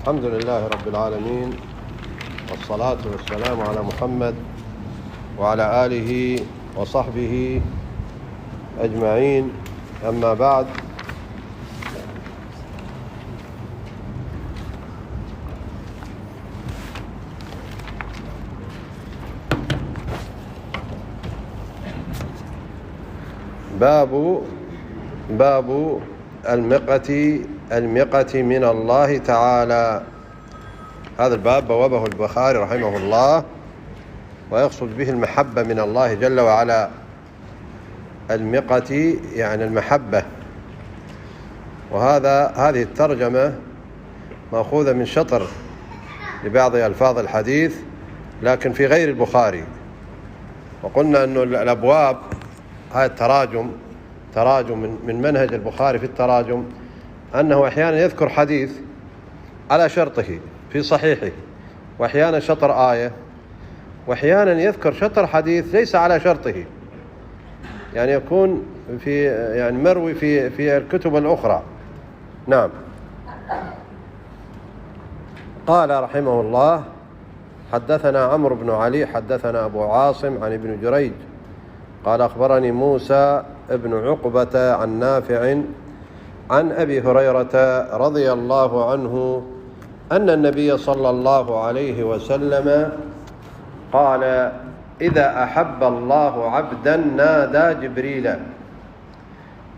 الحمد لله رب العالمين، والصلاة والسلام على محمد وعلى آله وصحبه أجمعين. أما بعد، باب المقة من الله تعالى. هذا الباب بوابه البخاري رحمه الله، ويقصد به المحبة من الله جل وعلا. المقة يعني المحبة، هذه الترجمة مأخوذة من شطر لبعض ألفاظ الحديث، لكن في غير البخاري. وقلنا أن الأبواب هذا تراجم من منهج البخاري في التراجم، أنه أحيانا يذكر حديث على شرطه في صحيحه، وأحيانا شطر آية، وأحيانا يذكر شطر حديث ليس على شرطه، يعني يكون مروي في الكتب الأخرى. نعم. قال رحمه الله: حدثنا عمرو بن علي حدثنا أبو عاصم عن ابن جريج قال أخبرني موسى ابن عقبة عن نافع عن أبي هريرة رضي الله عنه أن النبي صلى الله عليه وسلم قال: إذا أحب الله عبدا نادى جبريل: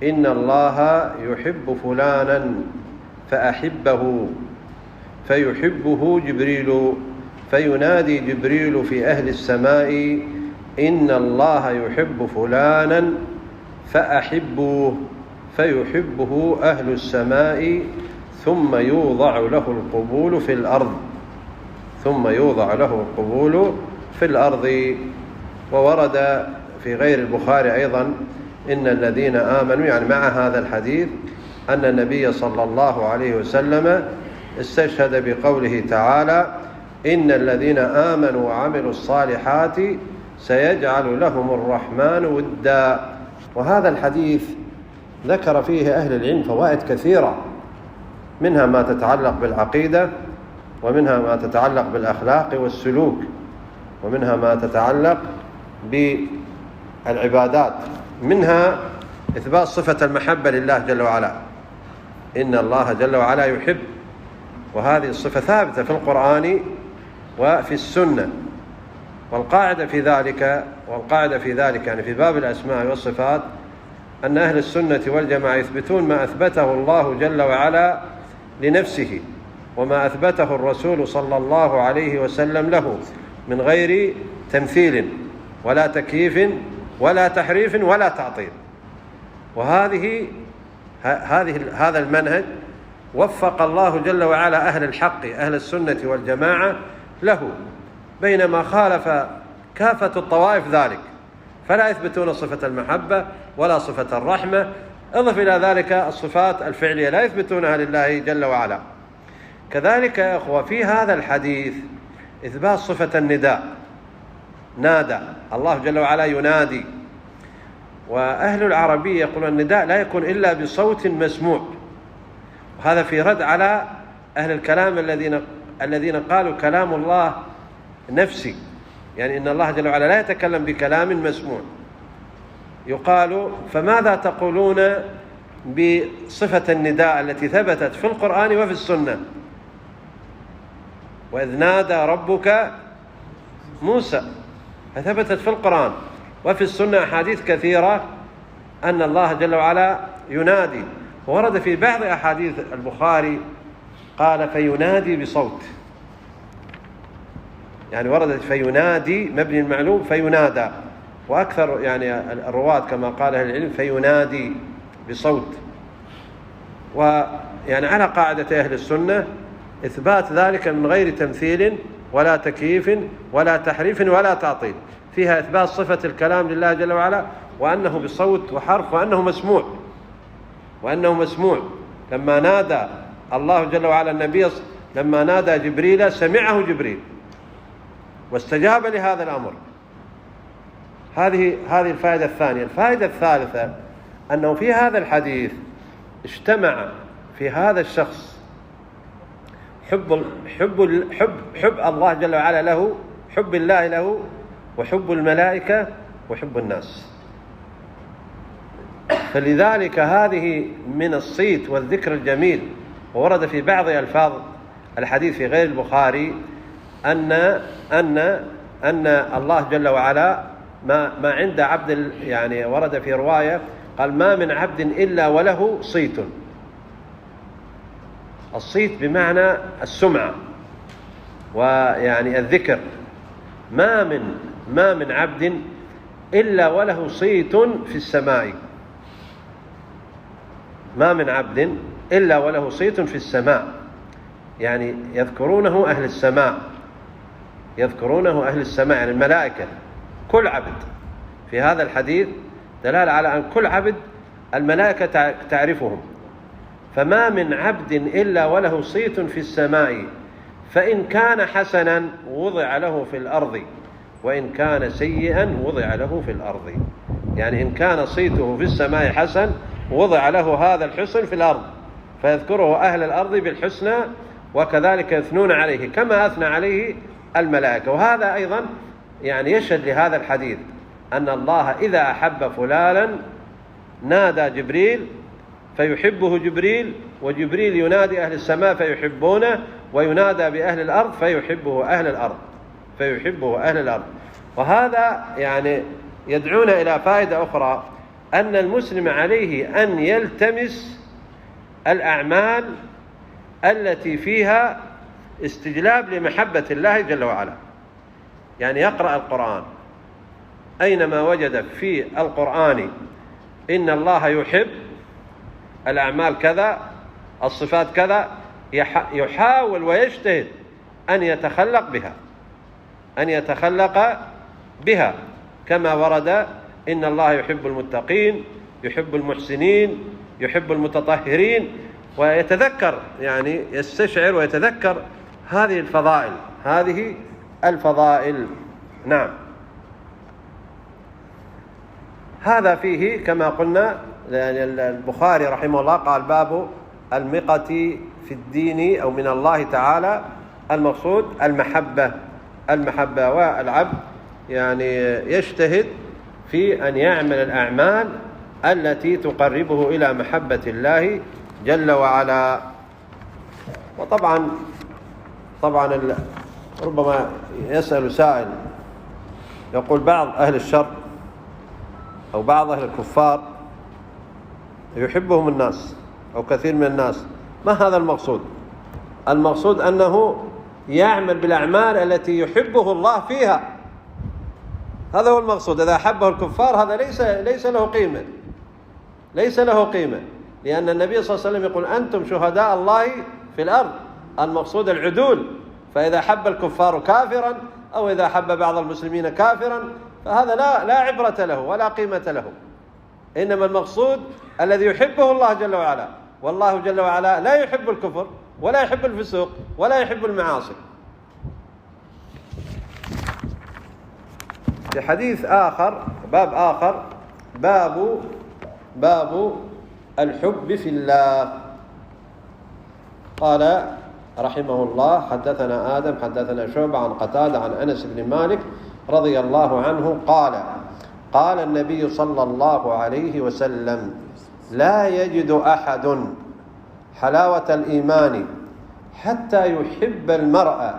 إن الله يحب فلانا فأحبه، فيحبه جبريل، فينادي جبريل في أهل السماء: إن الله يحب فلانا فأحبوه، فيحبه أهل السماء، ثم يوضع له القبول في الأرض. وورد في غير البخاري أيضا: إن الذين آمنوا، يعني مع هذا الحديث، أن النبي صلى الله عليه وسلم استشهد بقوله تعالى: إن الذين آمنوا وعملوا الصالحات سيجعل لهم الرحمن ودا. وهذا الحديث ذكر فيه أهل العلم فوائد كثيرة، منها ما تتعلق بالعقيدة، ومنها ما تتعلق بالأخلاق والسلوك، ومنها ما تتعلق بالعبادات، منها إثبات صفة المحبة لله جل وعلا. إن الله جل وعلا يحب، وهذه الصفة ثابتة في القرآن وفي السنة. والقاعدة في ذلك يعني في باب الأسماء والصفات، أن أهل السنة والجماعة يثبتون ما أثبته الله جل وعلا لنفسه، وما أثبته الرسول صلى الله عليه وسلم له، من غير تمثيل ولا تكييف ولا تحريف ولا تعطيل. هذا المنهج وفق الله جل وعلا أهل الحق أهل السنة والجماعة له، بينما خالف كافة الطوائف ذلك، فلا يثبتون صفة المحبة ولا صفة الرحمة. اضف إلى ذلك الصفات الفعلية لا يثبتونها لله جل وعلا. كذلك يا أخوة في هذا الحديث إثبات صفة النداء، نادى الله جل وعلا ينادي. وأهل العربية يقولون النداء لا يكون إلا بصوت مسموع، وهذا في رد على أهل الكلام الذين قالوا كلام الله نفسي، يعني إن الله جل وعلا لا يتكلم بكلام مسموع. يقال: فماذا تقولون بصفة النداء التي ثبتت في القرآن وفي السنة؟ وإذ نادى ربك موسى، فثبتت في القرآن وفي السنة أحاديث كثيرة أن الله جل وعلا ينادي. ورد في بعض أحاديث البخاري قال: فينادي بصوت، يعني وردت فينادي مبني المعلوم فينادى، وأكثر يعني الرواة كما قال أهل العلم فينادي بصوت. ويعني على قاعدة أهل السنة إثبات ذلك من غير تمثيل ولا تكييف ولا تحريف ولا تعطيل، فيها إثبات صفة الكلام لله جل وعلا، وأنه بصوت وحرف، وأنه مسموع. لما نادى الله جل وعلا النبي، لما نادى جبريل سمعه جبريل واستجاب لهذا الأمر. هذه الفائدة الثانية. الفائدة الثالثة أنه في هذا الحديث اجتمع في هذا الشخص حب الله جل وعلا له، حب الله له، وحب الملائكة، وحب الناس. فلذلك هذه من الصيت والذكر الجميل. وورد في بعض ألفاظ الحديث في غير البخاري أن الله جل وعلا ما عند عبد، يعني ورد في رواية قال: ما من عبد إلا وله صيت. الصيت بمعنى السمعة ويعني الذكر. ما من عبد إلا وله صيت في السماء. ما من عبد إلا وله صيت في السماء، يعني يذكرونه أهل السماء، يذكرونه أهل السماء، يعني الملائكة. كل عبد في هذا الحديث دلالة على أن كل عبد الملائكة تعرفهم. فما من عبد إلا وله صيت في السماء، فإن كان حسنا وضع له في الأرض، وإن كان سيئا وضع له في الأرض. يعني إن كان صيته في السماء حسن وضع له هذا الحسن في الأرض، فيذكره أهل الأرض بالحسنى، وكذلك يثنون عليه كما أثنى عليه الملائكة. وهذا أيضا يعني يشهد لهذا الحديث أن الله إذا أحب فلانا نادى جبريل فيحبه جبريل، وجبريل ينادي أهل السماء فيحبونه، وينادى بأهل الأرض فيحبه أهل الأرض، فيحبه أهل الأرض. وهذا يعني يدعونا إلى فائدة أخرى، أن المسلم عليه أن يلتمس الأعمال التي فيها استجلاب لمحبة الله جل وعلا. يعني يقرأ القرآن، أينما وجد في القرآن إن الله يحب الأعمال كذا، الصفات كذا، يحاول ويجتهد أن يتخلق بها، أن يتخلق بها، كما ورد: إن الله يحب المتقين، يحب المحسنين، يحب المتطهرين. ويتذكر، يعني يستشعر ويتذكر هذه الفضائل، هذه الفضائل. نعم. هذا فيه كما قلنا، البخاري رحمه الله قال: باب المقة في الدين أو من الله تعالى. المقصود المحبة، والعبد يعني يجتهد في أن يعمل الأعمال التي تقربه إلى محبة الله جل وعلا. وطبعا ربما يسأل سائل يقول: بعض أهل الشر أو بعض أهل الكفار يحبهم الناس أو كثير من الناس. ما هذا المقصود؟ المقصود أنه يعمل بالأعمال التي يحبه الله فيها، هذا هو المقصود. إذا أحبه الكفار هذا ليس له قيمة، ليس له قيمة، لأن النبي صلى الله عليه وسلم يقول: أنتم شهداء الله في الأرض. المقصود العدول. فإذا أحب الكفار كافرا أو إذا أحب بعض المسلمين كافرا فهذا لا عبرة له ولا قيمة له. إنما المقصود الذي يحبه الله جل وعلا، والله جل وعلا لا يحب الكفر ولا يحب الفسوق ولا يحب المعاصي. في حديث آخر، باب آخر، باب الحب في الله. قال رحمه الله: حدثنا آدم حدثنا شعبة عن قتادة عن أنس بن مالك رضي الله عنه قال: قال النبي صلى الله عليه وسلم: لا يجد أحد حلاوة الإيمان حتى يحب المرء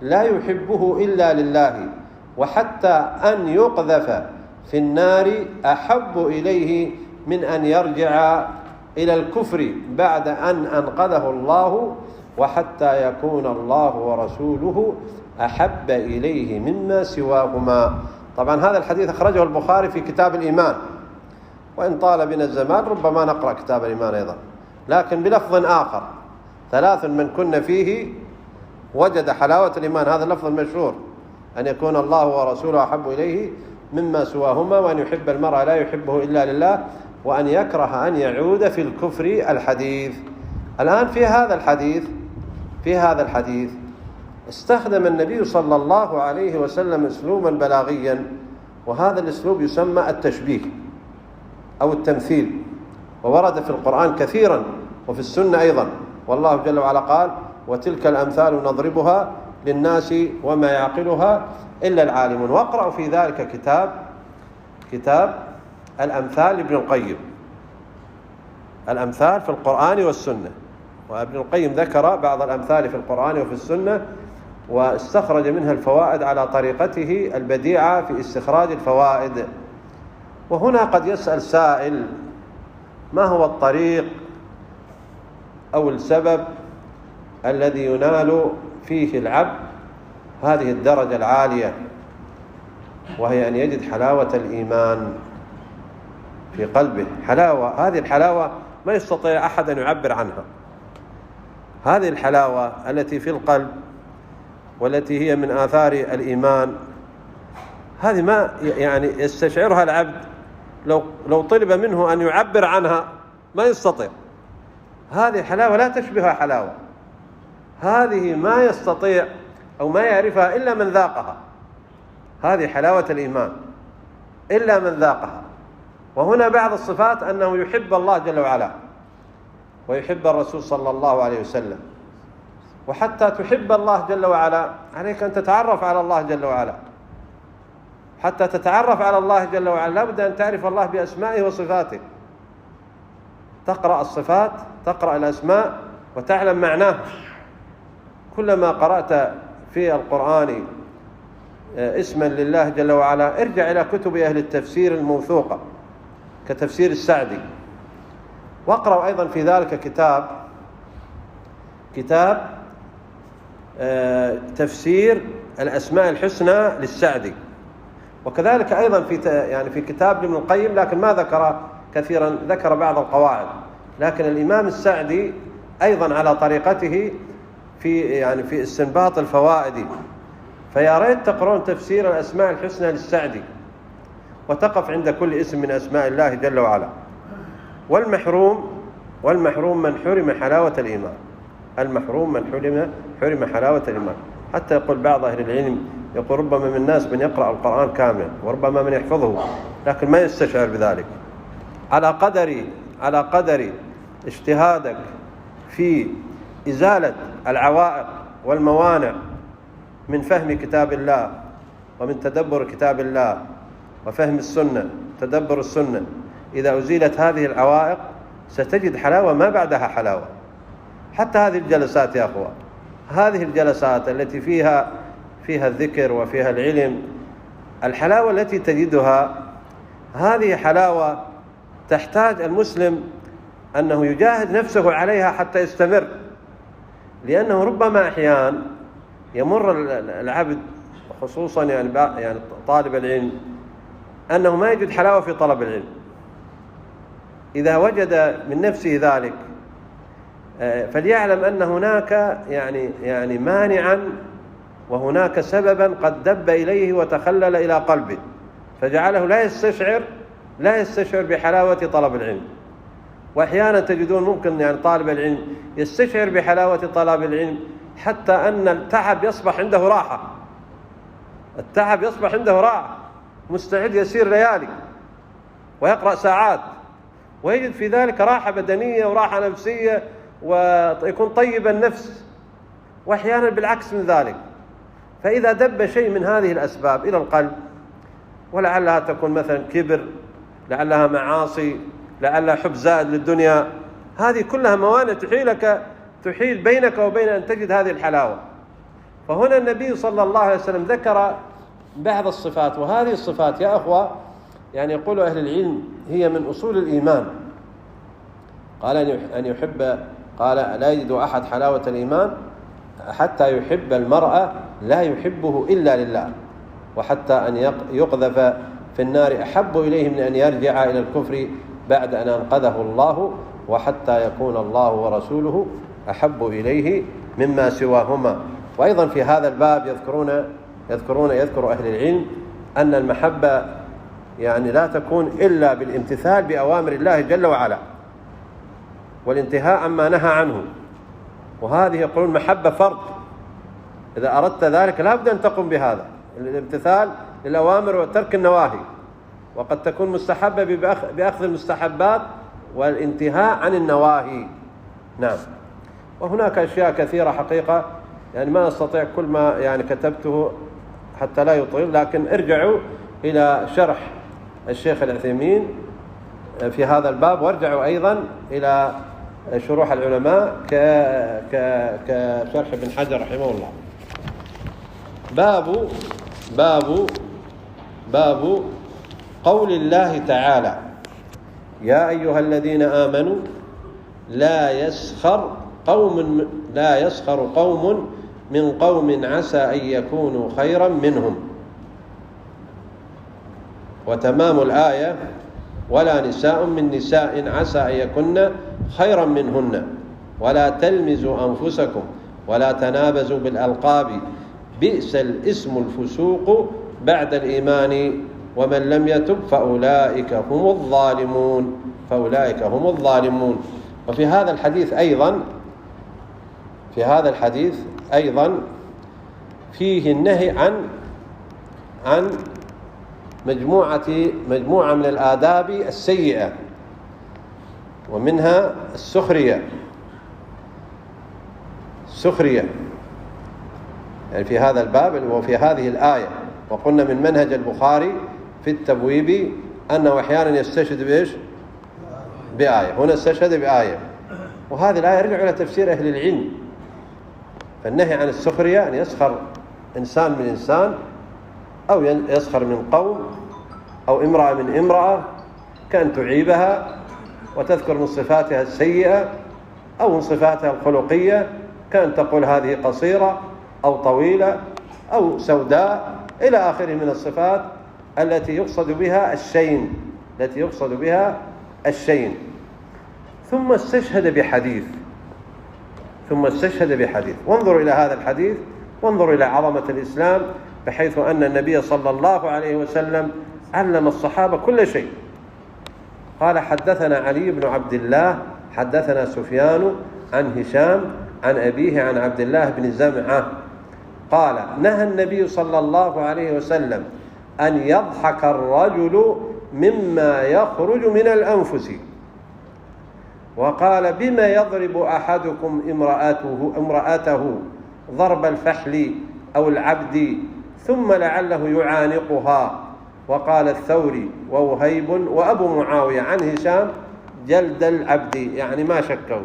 لا يحبه إلا لله، وحتى أن يقذف في النار أحب إليه من أن يرجع إلى الكفر بعد أن أنقذه الله، وحتى يكون الله ورسوله أحب إليه مما سواهما. طبعا هذا الحديث أخرجه البخاري في كتاب الإيمان، وإن طال بنا الزمان ربما نقرأ كتاب الإيمان أيضا، لكن بلفظ آخر: 3 من كن فيه وجد حلاوة الإيمان. هذا اللفظ المشهور: أن يكون الله ورسوله أحب إليه مما سواهما، وأن يحب المرء لا يحبه إلا لله، وأن يكره أن يعود في الكفر. الحديث الآن في هذا الحديث استخدم النبي صلى الله عليه وسلم أسلوبا بلاغيا، وهذا الأسلوب يسمى التشبيه أو التمثيل، وورد في القرآن كثيرا وفي السنة أيضا. والله جل وعلا قال: وتلك الأمثال نضربها للناس وما يعقلها إلا العالمون. واقرأوا في ذلك كتاب الأمثال لابن القيم، الأمثال في القرآن والسنة. وابن القيم ذكر بعض الأمثال في القرآن وفي السنة واستخرج منها الفوائد على طريقته البديعة في استخراج الفوائد. وهنا قد يسأل سائل: ما هو الطريق أو السبب الذي ينال فيه العبد هذه الدرجة العالية، وهي أن يجد حلاوة الإيمان في قلبه؟ حلاوة، هذه الحلاوة ما يستطيع أحد أن يعبر عنها. هذه الحلاوة التي في القلب والتي هي من آثار الإيمان، هذه ما يعني يستشعرها العبد لو طلب منه أن يعبر عنها ما يستطيع. هذه حلاوة لا تشبه حلاوة، هذه ما يستطيع أو ما يعرفها إلا من ذاقها. هذه حلاوة الإيمان إلا من ذاقها. وهنا بعض الصفات أنه يحب الله جل وعلا ويحب الرسول صلى الله عليه وسلم. وحتى تحب الله جل وعلا عليك أن تتعرف على الله جل وعلا. حتى تتعرف على الله جل وعلا لابد أن تعرف الله بأسمائه وصفاته. تقرأ الصفات، تقرأ الأسماء وتعلم معناها. كلما قرأت في القرآن اسما لله جل وعلا ارجع إلى كتب أهل التفسير الموثوقة كتفسير السعدي. واقرأ أيضا في ذلك كتاب تفسير الأسماء الحسنى للسعدي. وكذلك أيضا في كتاب ابن القيم، لكن ما ذكر كثيرا، ذكر بعض القواعد. لكن الإمام السعدي أيضا على طريقته في استنباط الفوائد. فيا ريت تقرون تفسير الأسماء الحسنى للسعدي وتقف عند كل اسم من أسماء الله جل وعلا. والمحروم من حرم حلاوة الإيمان. المحروم من حرم حلاوة الإيمان. حتى يقول بعض أهل العلم، يقول ربما من الناس من يقرأ القرآن كاملا وربما من يحفظه لكن ما يستشعر بذلك. على قدر اجتهادك في إزالة العوائق والموانع من فهم كتاب الله ومن تدبر كتاب الله وفهم السنة، تدبر السنة، إذا أزيلت هذه العوائق ستجد حلاوة ما بعدها حلاوة. حتى هذه الجلسات يا أخوة، هذه الجلسات التي فيها الذكر وفيها العلم، الحلاوة التي تجدها هذه حلاوة تحتاج المسلم أنه يجاهد نفسه عليها حتى يستمر. لأنه ربما أحيان يمر العبد خصوصا يعني طالب العلم أنه ما يجد حلاوة في طلب العلم. إذا وجد من نفسه ذلك فليعلم أن هناك يعني مانعا وهناك سببا قد دب إليه وتخلل إلى قلبه فجعله لا يستشعر بحلاوة طلب العلم. وأحيانا تجدون ممكن طالب العلم يستشعر بحلاوة طلب العلم حتى أن التعب يصبح عنده راحة. التعب يصبح عنده راحة، مستعد يسير ليالي ويقرأ ساعات ويجد في ذلك راحة بدنية وراحة نفسية ويكون طيب النفس. وأحيانا بالعكس من ذلك. فإذا دب شيء من هذه الأسباب إلى القلب، ولعلها تكون مثلا كبر، لعلها معاصي، لعلها حب زائد للدنيا، هذه كلها موانع تحيل بينك وبين أن تجد هذه الحلاوة. فهنا النبي صلى الله عليه وسلم ذكر بعض الصفات، وهذه الصفات يا أخوة يقول أهل العلم هي من أصول الإيمان. قال أن يحب، قال لا يجد أحد حلاوة الإيمان حتى يحب المرأة لا يحبه إلا لله، وحتى أن يقذف في النار أحب إليه من أن يرجع إلى الكفر بعد أن أنقذه الله، وحتى يكون الله ورسوله أحب إليه مما سواهما. وأيضا في هذا الباب يذكر أهل العلم أن المحبة لا تكون إلا بالامتثال بأوامر الله جل وعلا والانتهاء عما نهى عنه. وهذه يقولون محبة فرض، إذا أردت ذلك لا بد أن تقوم بهذا الامتثال للأوامر وترك النواهي. وقد تكون مستحبة بأخذ المستحبات والانتهاء عن النواهي. نعم. وهناك أشياء كثيرة حقيقة يعني ما أستطيع كل ما يعني كتبته حتى لا يطيل، لكن ارجعوا إلى شرح الشيخ العثيمين في هذا الباب، وارجعوا أيضا إلى شروح العلماء كشرح ابن حجر رحمه الله. باب قول الله تعالى: يا أيها الذين آمنوا لا يسخر قوم من قوم عسى أن يكونوا خيرا منهم. وتمام الآية: ولا نساء من نساء عسى أن يكن خيرا منهن ولا تلمزوا أنفسكم ولا تنابزوا بالألقاب بئس الاسم الفسوق بعد الإيمان ومن لم يتب فأولئك هم الظالمون. وفي هذا الحديث أيضا فيه النهي عن مجموعة من الآداب السيئة، ومنها السخرية يعني في هذا الباب وفي هذه الآية. وقلنا من منهج البخاري في التبويب أنه أحيانا يستشهد بإيش؟ بآية. هنا استشهد بآية، وهذه الآية يرجع إلى تفسير أهل العلم. فالنهي عن السخرية أن يسخر إنسان من إنسان، أو يسخر من قوم، أو امرأة من امرأة، كأن تعيبها وتذكر من صفاتها السيئة أو من صفاتها الخلقية، كأن تقول هذه قصيرة أو طويلة أو سوداء إلى آخره من الصفات التي يقصد بها الشين. ثم استشهد بحديث. وانظروا إلى هذا الحديث، وانظروا إلى عظمة الإسلام، بحيث أن النبي صلى الله عليه وسلم علم الصحابة كل شيء. قال: حدثنا علي بن عبد الله حدثنا سفيان عن هشام عن أبيه عن عبد الله بن زمعة قال: نهى النبي صلى الله عليه وسلم أن يضحك الرجل مما يخرج من الأنفس، وقال: بما يضرب أحدكم امرأته ضرب الفحل أو العبد ثم لعله يعانقها. وقال الثوري ووهيب وأبو معاوية عن هشام: جلد العبد، يعني ما شكوا.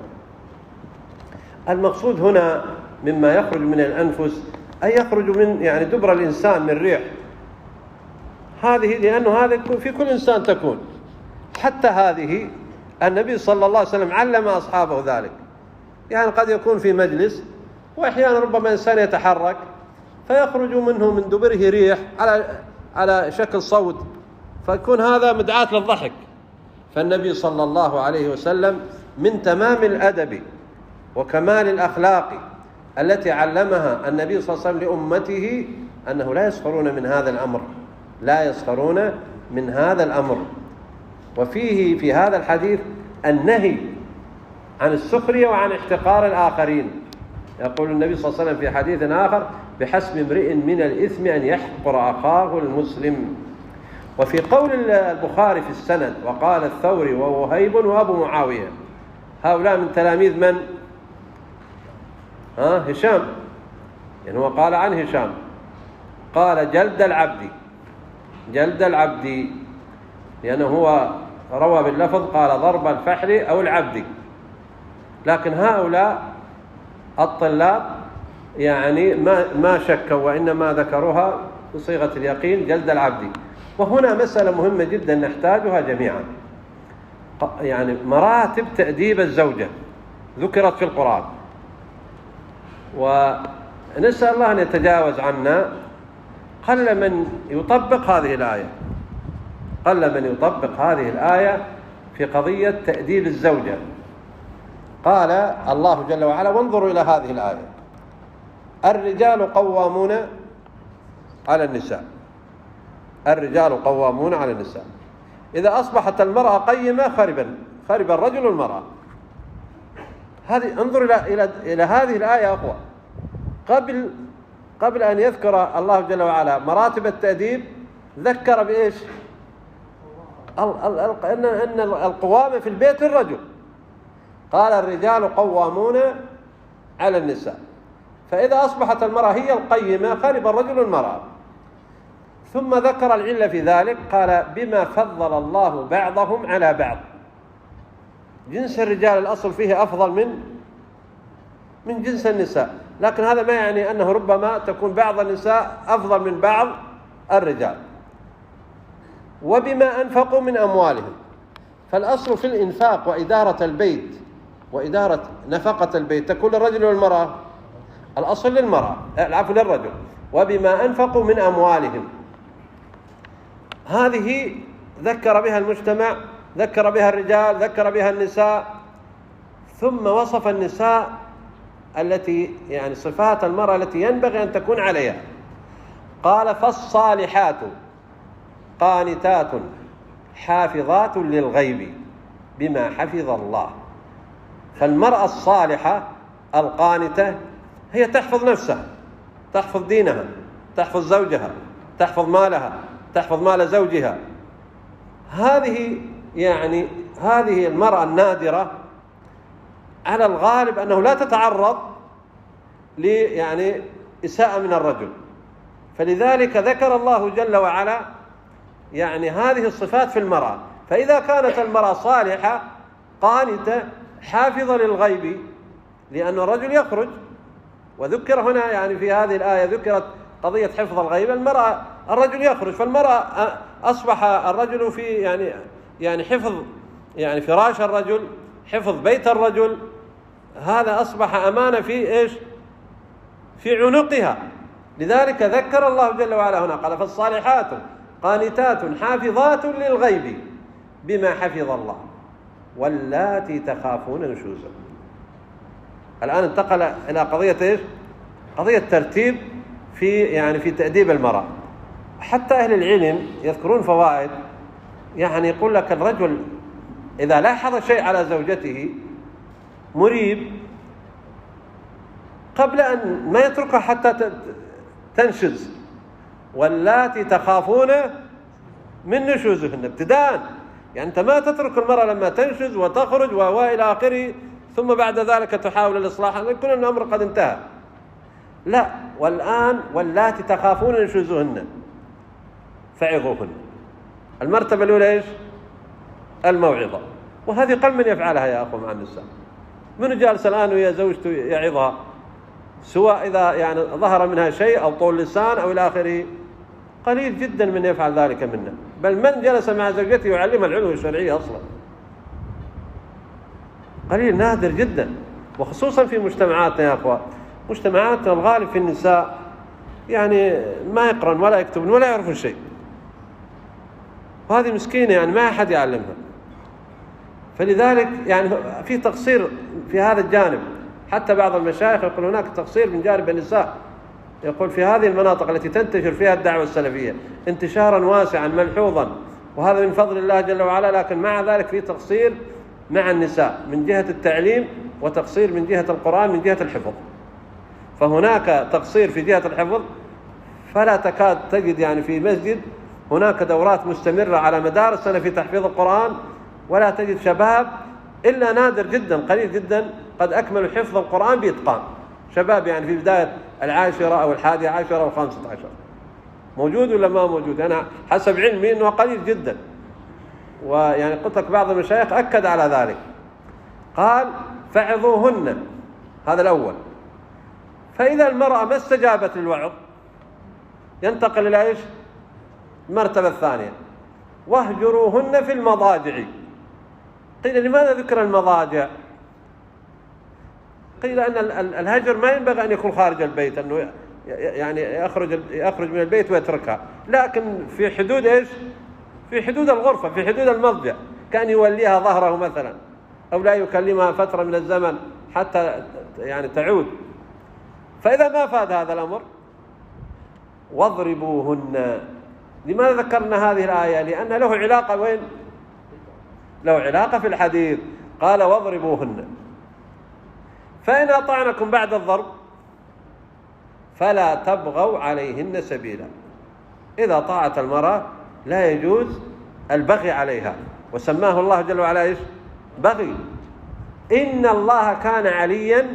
المقصود هنا مما يخرج من الأنفس أي يخرج من يعني دبر الإنسان من ريح، هذه لأنه هذا في كل إنسان تكون. حتى هذه النبي صلى الله عليه وسلم علم أصحابه ذلك. يعني قد يكون في مجلس، وأحيانا ربما إنسان يتحرك فيخرج منه من دبره ريح على شكل صوت، فيكون هذا مدعاة للضحك. فالنبي صلى الله عليه وسلم من تمام الأدب وكمال الأخلاق التي علمها النبي صلى الله عليه وسلم لأمته أنه لا يسخرون من هذا الأمر. وفيه في هذا الحديث النهي عن السخرية وعن احتقار الآخرين. يقول النبي صلى الله عليه وسلم في حديث آخر: بحسب امرئ من الإثم أن يحقر أخاه المسلم. وفي قول البخاري في السند: وقال الثوري ووهيب وأبو معاوية، هؤلاء من تلاميذ من؟ هشام، يعني هو قال عن هشام. قال: جلد العبد، لأنه هو روى باللفظ قال ضرب الفحل أو العبد. لكن هؤلاء الطلاب يعني ما شكوا، وإنما ذكروها بصيغة اليقين: جلد العبد. وهنا مسألة مهمة جدا نحتاجها جميعا، يعني مراتب تأديب الزوجة ذكرت في القرآن، ونسأل الله أن يتجاوز عنا. قل من يطبق هذه الآية في قضية تأديب الزوجة. قال الله جل وعلا: وانظروا إلى هذه الآية: الرجال قوامون على النساء. إذا أصبحت المرأة قيمة خرب الرجل والمرأة. انظر إلى هذه الآية أقوى. قبل أن يذكر الله جل وعلا مراتب التأديب ذكر بإيش؟ أن القوامة في البيت الرجل. قال: الرجال قوامون على النساء. فإذا أصبحت المرأة هي القيمة خرب الرجل المرأة. ثم ذكر العلة في ذلك، قال بما فضل الله بعضهم على بعض. جنس الرجال الأصل فيه أفضل من جنس النساء، لكن هذا ما يعني أنه ربما تكون بعض النساء أفضل من بعض الرجال. وبما أنفقوا من أموالهم، فالأصل في الإنفاق وإدارة البيت وإدارة نفقة البيت تكون للرجل والمرأة، الأصل للمرأة، العفو للرجل. وبما أنفقوا من أموالهم، هذه ذكر بها المجتمع، ذكر بها الرجال، ذكر بها النساء، ثم وصف النساء التي يعني صفات المرأة التي ينبغي أن تكون عليها. قال فالصالحات قانتات حافظات للغيب بما حفظ الله. فالمرأة الصالحة القانتة هي تحفظ نفسها، تحفظ دينها، تحفظ زوجها، تحفظ مالها، تحفظ مال زوجها. هذه المرأة النادرة على الغالب أنه لا تتعرض إساءة من الرجل، فلذلك ذكر الله جل وعلا هذه الصفات في المرأة. فإذا كانت المرأة صالحة قانتة حافظة للغيب، لأن الرجل يخرج، وذكر هنا في هذه الآية ذكرت قضية حفظ الغيب. الرجل يخرج، فالمرأة أصبح الرجل في حفظ فراش الرجل، حفظ بيت الرجل، هذا أصبح أمانة في عنقها. لذلك ذكر الله جل وعلا هنا، قال فالصالحات قانتات حافظات للغيب بما حفظ الله واللاتي تخافون نشوزهن. الآن انتقل إلى قضية قضية ترتيب في تأديب المرأة. حتى أهل العلم يذكرون فوائد، يقول لك الرجل إذا لاحظ شيء على زوجته مريب، قبل أن ما يتركها حتى تنشز، واللاتي تخافون من نشوزهن ابتداء. أنت ما تترك المرأة لما تنشز وتخرج وإلى آخره، ثم بعد ذلك تحاول الإصلاح، يكون الأمر قد انتهى. لا، والآن واللاتي تخافون نشوزهن فعظوهن. المرتبة الأولى الموعظة، وهذه قل من يفعلها يا أخو مع النساء. من جالس الآن ويا زوجته يعظها، سواء إذا ظهر منها شيء أو طول لسان أو إلى آخره، قليل جدا من يفعل ذلك منا. بل من جلس مع زوجته يعلمها العلوم الشرعية أصلا قليل، نادر جدا. وخصوصا في مجتمعاتنا يا أخوة، مجتمعاتنا الغالب في النساء ما يقرأن ولا يكتبن ولا يعرفون شيء، وهذه مسكينة ما أحد يعلمها. فلذلك في تقصير في هذا الجانب. حتى بعض المشايخ يقول هناك تقصير من جانب النساء، يقول في هذه المناطق التي تنتشر فيها الدعوة السلفية انتشارا واسعا ملحوظا، وهذا من فضل الله جل وعلا، لكن مع ذلك في تقصير مع النساء من جهة التعليم، وتقصير من جهة القرآن، من جهة الحفظ. فهناك تقصير في جهة الحفظ، فلا تكاد تجد في مسجد هناك دورات مستمرة على مدار السنة في تحفيظ القرآن، ولا تجد شباب إلا نادر جدا قليل جدا قد أكملوا حفظ القرآن بإتقان. شباب في بداية 10 أو 11 أو 15 موجود ولا ما موجود؟ أنا حسب علمي أنه قليل جدا. قلت لك بعض المشايخ أكد على ذلك، قال فعظوهن، هذا الأول. فإذا المرأة ما استجابت للوعظ ينتقل إلى المرتبة الثانية، واهجروهن في المضاجع. قيل لماذا ذكر المضاجع؟ قيل أن الهجر ما ينبغي أن يكون خارج البيت، أنه يخرج من البيت ويتركها، لكن في حدود في حدود الغرفة، في حدود المضجع، كان يوليها ظهره مثلا، أو لا يكلمها فترة من الزمن حتى تعود. فإذا ما فاد هذا الأمر واضربوهن. لماذا ذكرنا هذه الآية؟ لأن له علاقة وين؟ له علاقة في الحديث. قال واضربوهن، فإن أطعنكم بعد الضرب فلا تبغوا عليهن سبيلا. إذا طاعت المرأة لا يجوز البغي عليها، وسماه الله جل وعلا بغي. إن الله كان عليا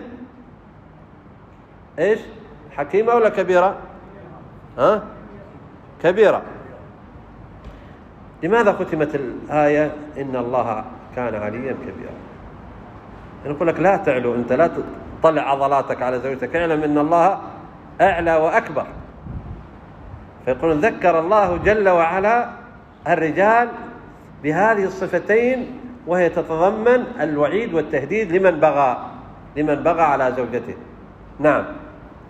إيش؟ حكيمة ولا كبيرة؟ كبيرة. لماذا ختمت الآية إن الله كان عليا كبيرا؟ يقول لك لا تعلو، أنت لا تطلع عضلاتك على زوجتك، اعلم إن الله أعلى وأكبر. فيقولون ذكر الله جل وعلا الرجال بهذه الصفتين، وهي تتضمن الوعيد والتهديد لمن بغى على زوجته. نعم.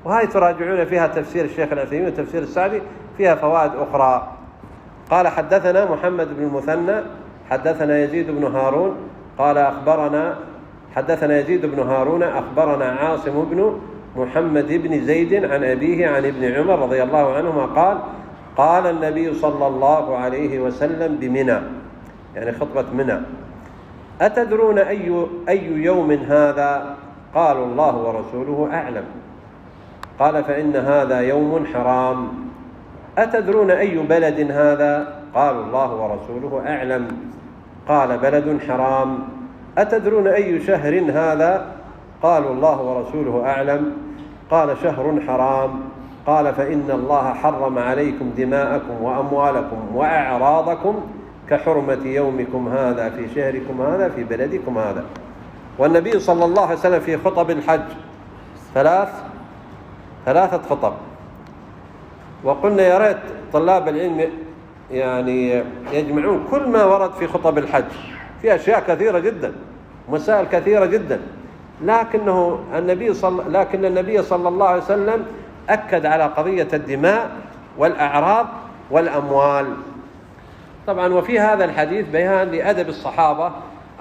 وهذه تراجعون فيها تفسير الشيخ العثيمين وتفسير السعدي، فيها فوائد أخرى. قال حدثنا محمد بن المثنى حدثنا يزيد بن هارون قال حدثنا يزيد بن هارون أخبرنا عاصم بن محمد بن زيد عن أبيه عن ابن عمر رضي الله عنهما قال قال النبي صلى الله عليه وسلم بمنى، يعني خطبة منى: أتدرون أي يوم هذا؟ قالوا الله ورسوله أعلم. قال فإن هذا يوم حرام. أتدرون أي بلد هذا؟ قالوا الله ورسوله أعلم. قال بلد حرام. أتدرون أي شهر هذا؟ قالوا الله ورسوله أعلم. قال شهر حرام. قال فإن الله حرم عليكم دماءكم وأموالكم وأعراضكم كحرمة يومكم هذا في شهركم هذا في بلدكم هذا. والنبي صلى الله عليه وسلم في خطب الحج ثلاثة خطب. وقلنا يا ريت طلاب العلم يعني يجمعون كل ما ورد في خطب الحج، في أشياء كثيرة جدا، مسائل كثيرة جدا، لكن النبي صلى الله عليه وسلم أكد على قضية الدماء والأعراض والأموال. طبعا وفي هذا الحديث بيان لأدب الصحابة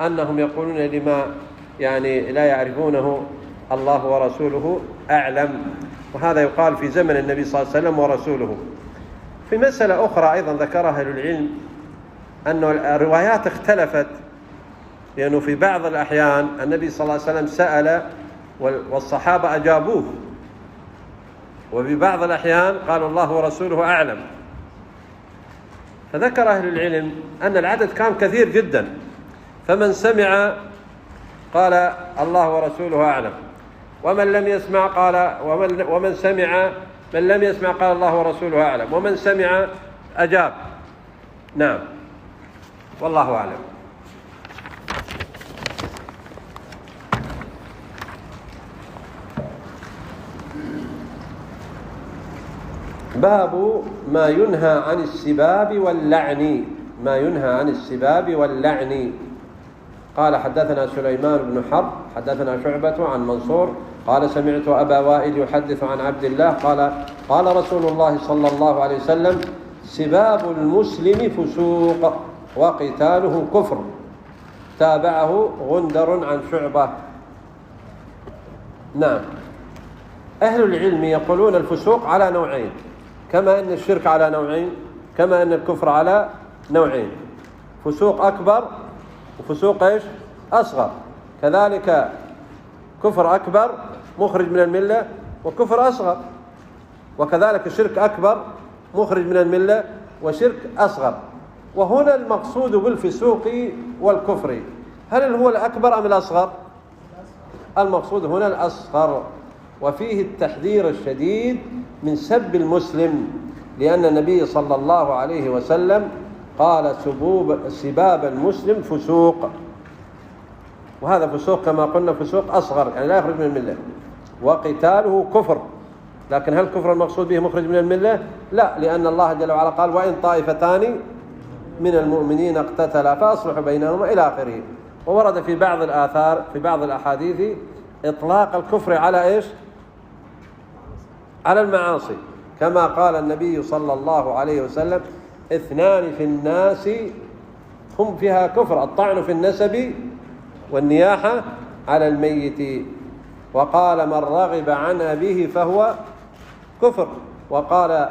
أنهم يقولون لما يعني لا يعرفونه الله ورسوله أعلم، وهذا يقال في زمن النبي صلى الله عليه وسلم ورسوله. في مسألة أخرى أيضا ذكرها أهل العلم أن الروايات اختلفت، لأنه في بعض الأحيان النبي صلى الله عليه وسلم سأل والصحابة أجابوه، وفي بعض الأحيان قالوا الله ورسوله أعلم. فذكر أهل العلم أن العدد كان كثير جدا، فمن سمع قال الله ورسوله أعلم، ومن لم يسمع قال من لم يسمع قال الله ورسوله أعلم، ومن سمع أجاب. نعم، والله أعلم. باب ما ينهى عن السباب واللعن. قال حدثنا سليمان بن حرب حدثنا شعبة عن منصور قال سمعت أبا وائل يحدث عن عبد الله قال رسول الله صلى الله عليه وسلم: سباب المسلم فسوق وقتاله كفر. تابعه غندر عن شعبة. نعم. أهل العلم يقولون الفسوق على نوعين، كما أن الشرك على نوعين، كما أن الكفر على نوعين: فسوق أكبر وفسوق أصغر. كذلك كفر أكبر مخرج من الملة وكفر أصغر، وكذلك شرك أكبر مخرج من الملة وشرك أصغر. وهنا المقصود بالفسوق والكفر هل هو الأكبر أم الأصغر؟ المقصود هنا الأصغر، وفيه التحذير الشديد من سب المسلم، لأن النبي صلى الله عليه وسلم قال سباب المسلم فسوق، وهذا فسوق كما قلنا فسوق أصغر، يعني لا يخرج من الملة. وقتاله كفر، لكن هل الكفر المقصود به مخرج من الملة؟ لا، لأن الله جل وعلا قال: وإن طائفتان من المؤمنين اقتتلا فأصلحوا بينهما إلى آخره. وورد في بعض الآثار في بعض الأحاديث إطلاق الكفر على على المعاصي، كما قال النبي صلى الله عليه وسلم: 2 في الناس هم فيها كفر: الطعن في النسب والنياحة على الميت. وقال: من رغب عن أبيه فهو كفر. وقال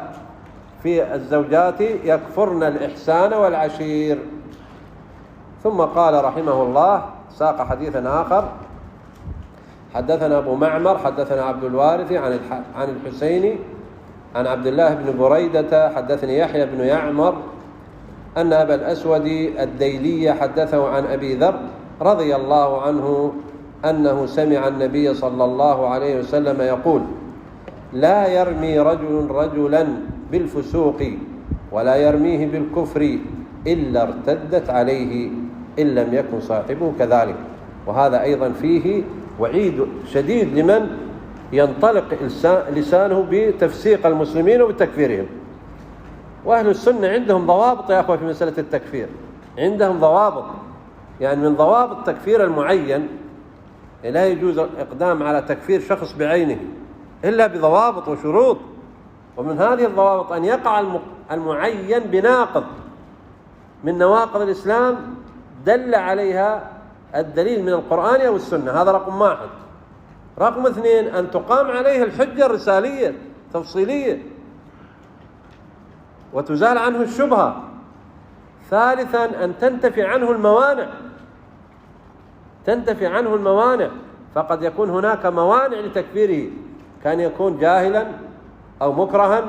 في الزوجات: يكفرن الإحسان والعشير. ثم قال رحمه الله ساق حديثا آخر: حدثنا أبو معمر حدثنا عبد الوارث عن الحسين عن عبد الله بن بريدة حدثني يحيى بن يعمر أن أبا الأسود الديلي حدثه عن أبي ذر رضي الله عنه أنه سمع النبي صلى الله عليه وسلم يقول: لا يرمي رجل رجلا بالفسوق ولا يرميه بالكفر إلا ارتدت عليه إن لم يكن صاحبه كذلك. وهذا أيضا فيه وعيد شديد لمن ينطلق لسانه بتفسيق المسلمين وبتكفيرهم. وأهل السنة عندهم ضوابط يا أخوة في مسألة التكفير، عندهم ضوابط. يعني من ضوابط تكفير المعين لا يجوز الإقدام على تكفير شخص بعينه إلا بضوابط وشروط. ومن هذه الضوابط أن يقع المعين بناقض من نواقض الإسلام دل عليها الدليل من القرآن أو السنة، هذا رقم 1. رقم 2 أن تقام عليه الحجة الرسالية تفصيلية وتزال عنه الشبهة. ثالثا أن تنتفي عنه الموانع، فقد يكون هناك موانع لتكفيره، كان يكون جاهلا أو مكرها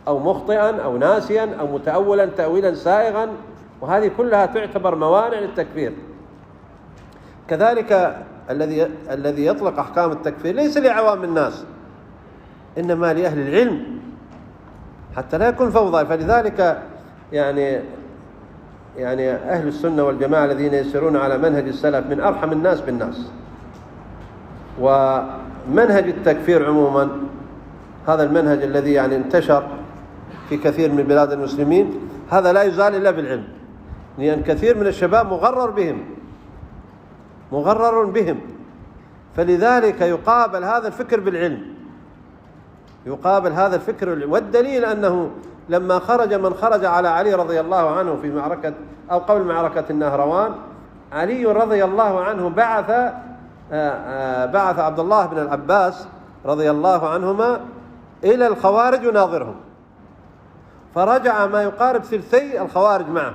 أو مخطئا أو ناسيا أو متأولا تأويلا سائغا، وهذه كلها تعتبر موانع للتكفير. كذلك الذي يطلق أحكام التكفير ليس لعوام الناس، إنما لأهل العلم حتى لا يكون فوضى. فلذلك يعني أهل السنة والجماعة الذين يسيرون على منهج السلف من أرحم الناس بالناس. ومنهج التكفير عموما هذا المنهج الذي يعني انتشر في كثير من بلاد المسلمين، هذا لا يزال إلا بالعلم، لأن كثير من الشباب مغرر بهم، فلذلك يقابل هذا الفكر بالعلم، والدليل أنه لما خرج من خرج على علي رضي الله عنه في معركة أو قبل معركة النهروان، علي رضي الله عنه بعث عبد الله بن العباس رضي الله عنهما إلى الخوارج يناظرهم، فرجع ما يقارب ثلثي الخوارج معه،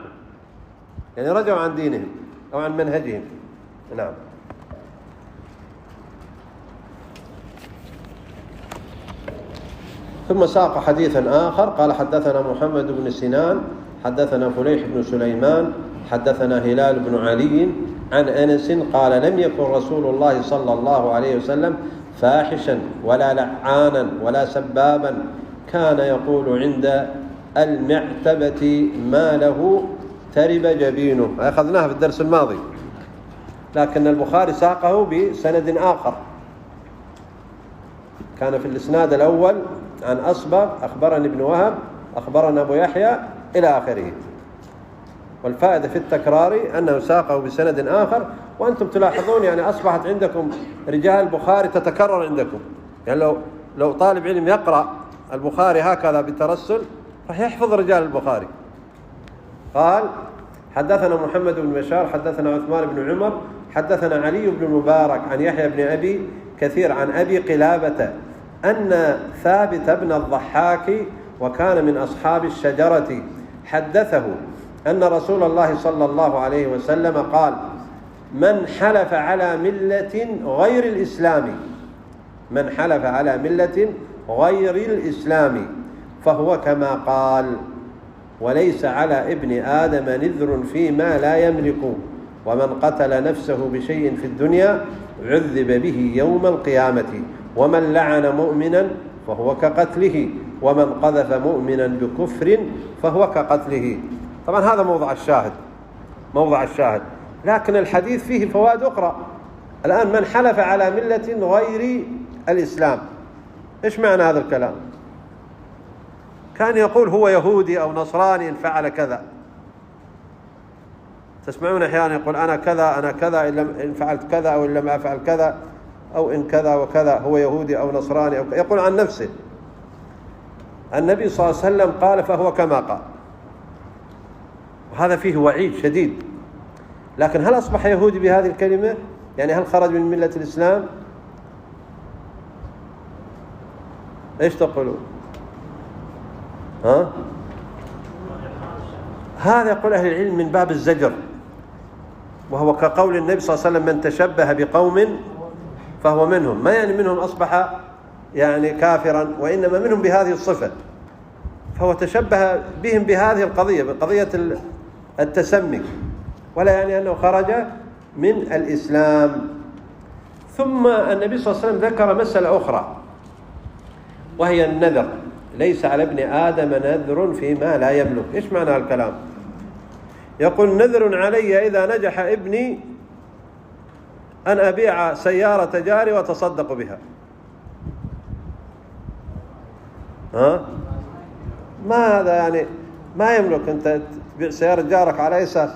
يعني رجعوا عن دينهم أو عن منهجهم. نعم. ثم ساق حديثا آخر قال: حدثنا محمد بن سنان حدثنا فليح بن سليمان حدثنا هلال بن علي عن أنس قال: لم يكن رسول الله صلى الله عليه وسلم فاحشا ولا لعانا ولا سبابا، كان يقول عند المعتبة ما له ترب جبينه. أخذناها في الدرس الماضي، لكن البخاري ساقه بسند آخر، كان في الإسناد الأول عن أصبغ أخبرني ابن وهب أخبرنا أبو يحيى إلى آخره. والفائدة في التكرار أنه ساقه بسند آخر، وأنتم تلاحظون يعني أصبحت عندكم رجال البخاري تتكرر عندكم. يعني لو طالب علم يقرأ البخاري هكذا بالترسل راح يحفظ رجال البخاري. قال: حدثنا محمد بن بشار حدثنا عثمان بن عمر حدثنا علي بن المبارك عن يحيى بن أبي كثير عن أبي قلابة أن ثابت بن الضحاك وكان من أصحاب الشجرة حدثه أن رسول الله صلى الله عليه وسلم قال: من حلف على ملة غير الإسلام فهو كما قال: وليس على ابن آدم نذر فيما لا يملك، ومن قتل نفسه بشيء في الدنيا عذب به يوم القيامة، ومن لعن مؤمنا فهو كقتله، ومن قذف مؤمنا بكفر فهو كقتله. طبعا هذا موضع الشاهد، لكن الحديث فيه فوائد أخرى. الآن من حلف على ملة غير الإسلام، إيش معنى هذا الكلام؟ كان يقول هو يهودي أو نصراني إن فعل كذا. تسمعون أحيانا يقول أنا كذا إن فعلت كذا أو إن لم أفعل كذا، أو إن كذا وكذا، هو يهودي أو نصراني أو يقول عن نفسه. النبي صلى الله عليه وسلم قال: فهو كما قال. وهذا فيه وعيد شديد. لكن هل أصبح يهودي بهذه الكلمة؟ يعني هل خرج من ملة الإسلام؟ إيش تقولون؟ هذا يقول أهل العلم من باب الزجر، وهو كقول النبي صلى الله عليه وسلم: من تشبه بقوم فهو منهم. ما يعني منهم أصبح يعني كافرا، وإنما منهم بهذه الصفة، فهو تشبه بهم بهذه القضية، بقضية التسمي، ولا يعني أنه خرج من الإسلام. ثم النبي صلى الله عليه وسلم ذكر مسألة أخرى، وهي النذر. ليس على ابن آدم نذر فيما لا يملك. إيش معنى الكلام؟ يقول نذر علي إذا نجح ابني أن أبيع سيارة جاري وتصدق بها. ما هذا يعني ما يملك أنت تبيع سيارة جارك على أساس.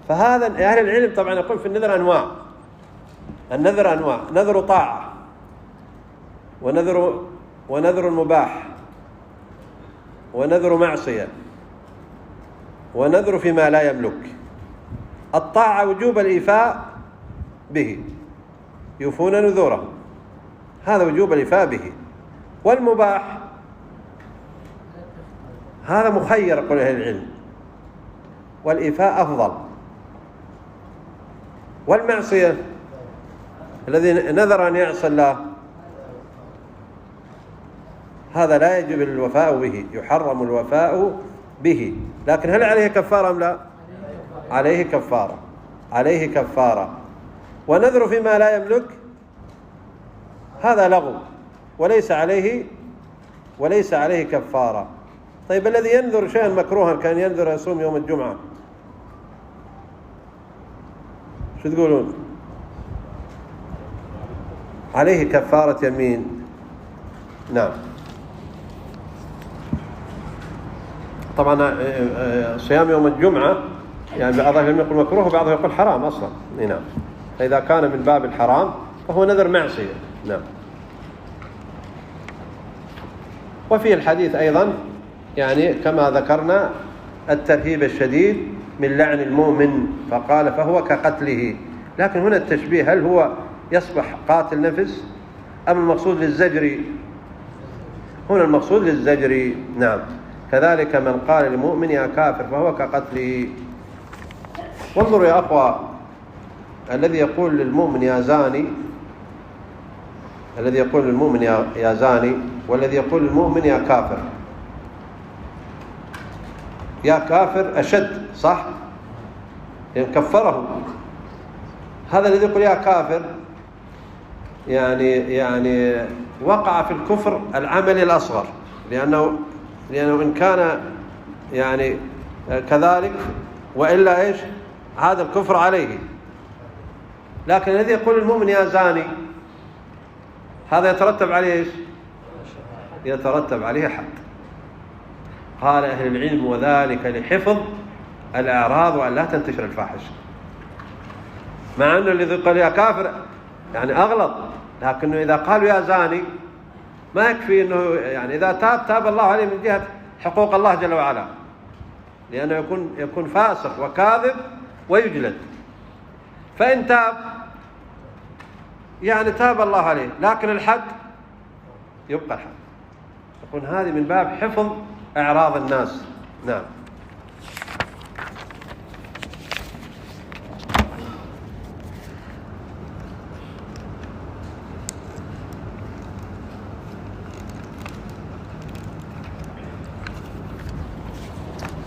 فهذا أهل العلم طبعا يقول في النذر أنواع. النذر أنواع: نذر طاعة، ونذر مباح، ونذر معصية، ونذر فيما لا يملك. الطاعة وجوب الإيفاء به، يوفون نذورهم، هذا وجوب الإيفاء به. والمباح هذا مخير يقول أهل العلم، والإيفاء أفضل. والمعصية الذي نذر أن يعصي الله هذا لا يجب الوفاء به، يحرم الوفاء به. لكن هل عليه كفارة أم لا؟ عليه كفارة، عليه كفارة. ونذر فيما لا يملك هذا لغو وليس عليه كفارة. طيب الذي ينذر شيئا مكروها كان ينذر يصوم يوم الجمعة، شو تقولون؟ عليه كفارة يمين. نعم. طبعا صيام يوم الجمعة يعني بعضهم يقول مكروه وبعضهم يقول حرام أصلا. نعم. فإذا كان من باب الحرام فهو نذر معصية. نعم. وفي الحديث أيضا يعني كما ذكرنا الترهيب الشديد من لعن المؤمن، فقال فهو كقتله. لكن هنا التشبيه، هل هو يصبح قاتل نفس أم المقصود للزجر؟ هنا المقصود للزجر. نعم. كذلك من قال للمؤمن يا كافر فهو كقتله. وانظروا يا أخوة، الذي يقول للمؤمن يا زاني، الذي يقول للمؤمن يا زاني، والذي يقول للمؤمن يا كافر، يا كافر أشد، صح؟ يعني كفره. هذا الذي يقول يا كافر يعني وقع في الكفر العملي الأصغر، لأنه إن كان يعني كذلك وإلا إيش هذا الكفر عليه. لكن الذي يقول المؤمن يا زاني هذا يترتب عليه إيش؟ يترتب عليه حد. قال أهل العلم وذلك لحفظ الأعراض وأن لا تنتشر الفاحشة. مع أنه الذي قال يا كافر يعني أغلط، لكنه إذا قالوا يا زاني ما يكفي أنه يعني إذا تاب الله عليه من جهة حقوق الله جل وعلا، لأنه يكون فاسق وكاذب ويجلد. فإن تاب يعني تاب الله عليه، لكن الحد يبقى الحد. يكون هذه من باب حفظ أعراض الناس. نعم.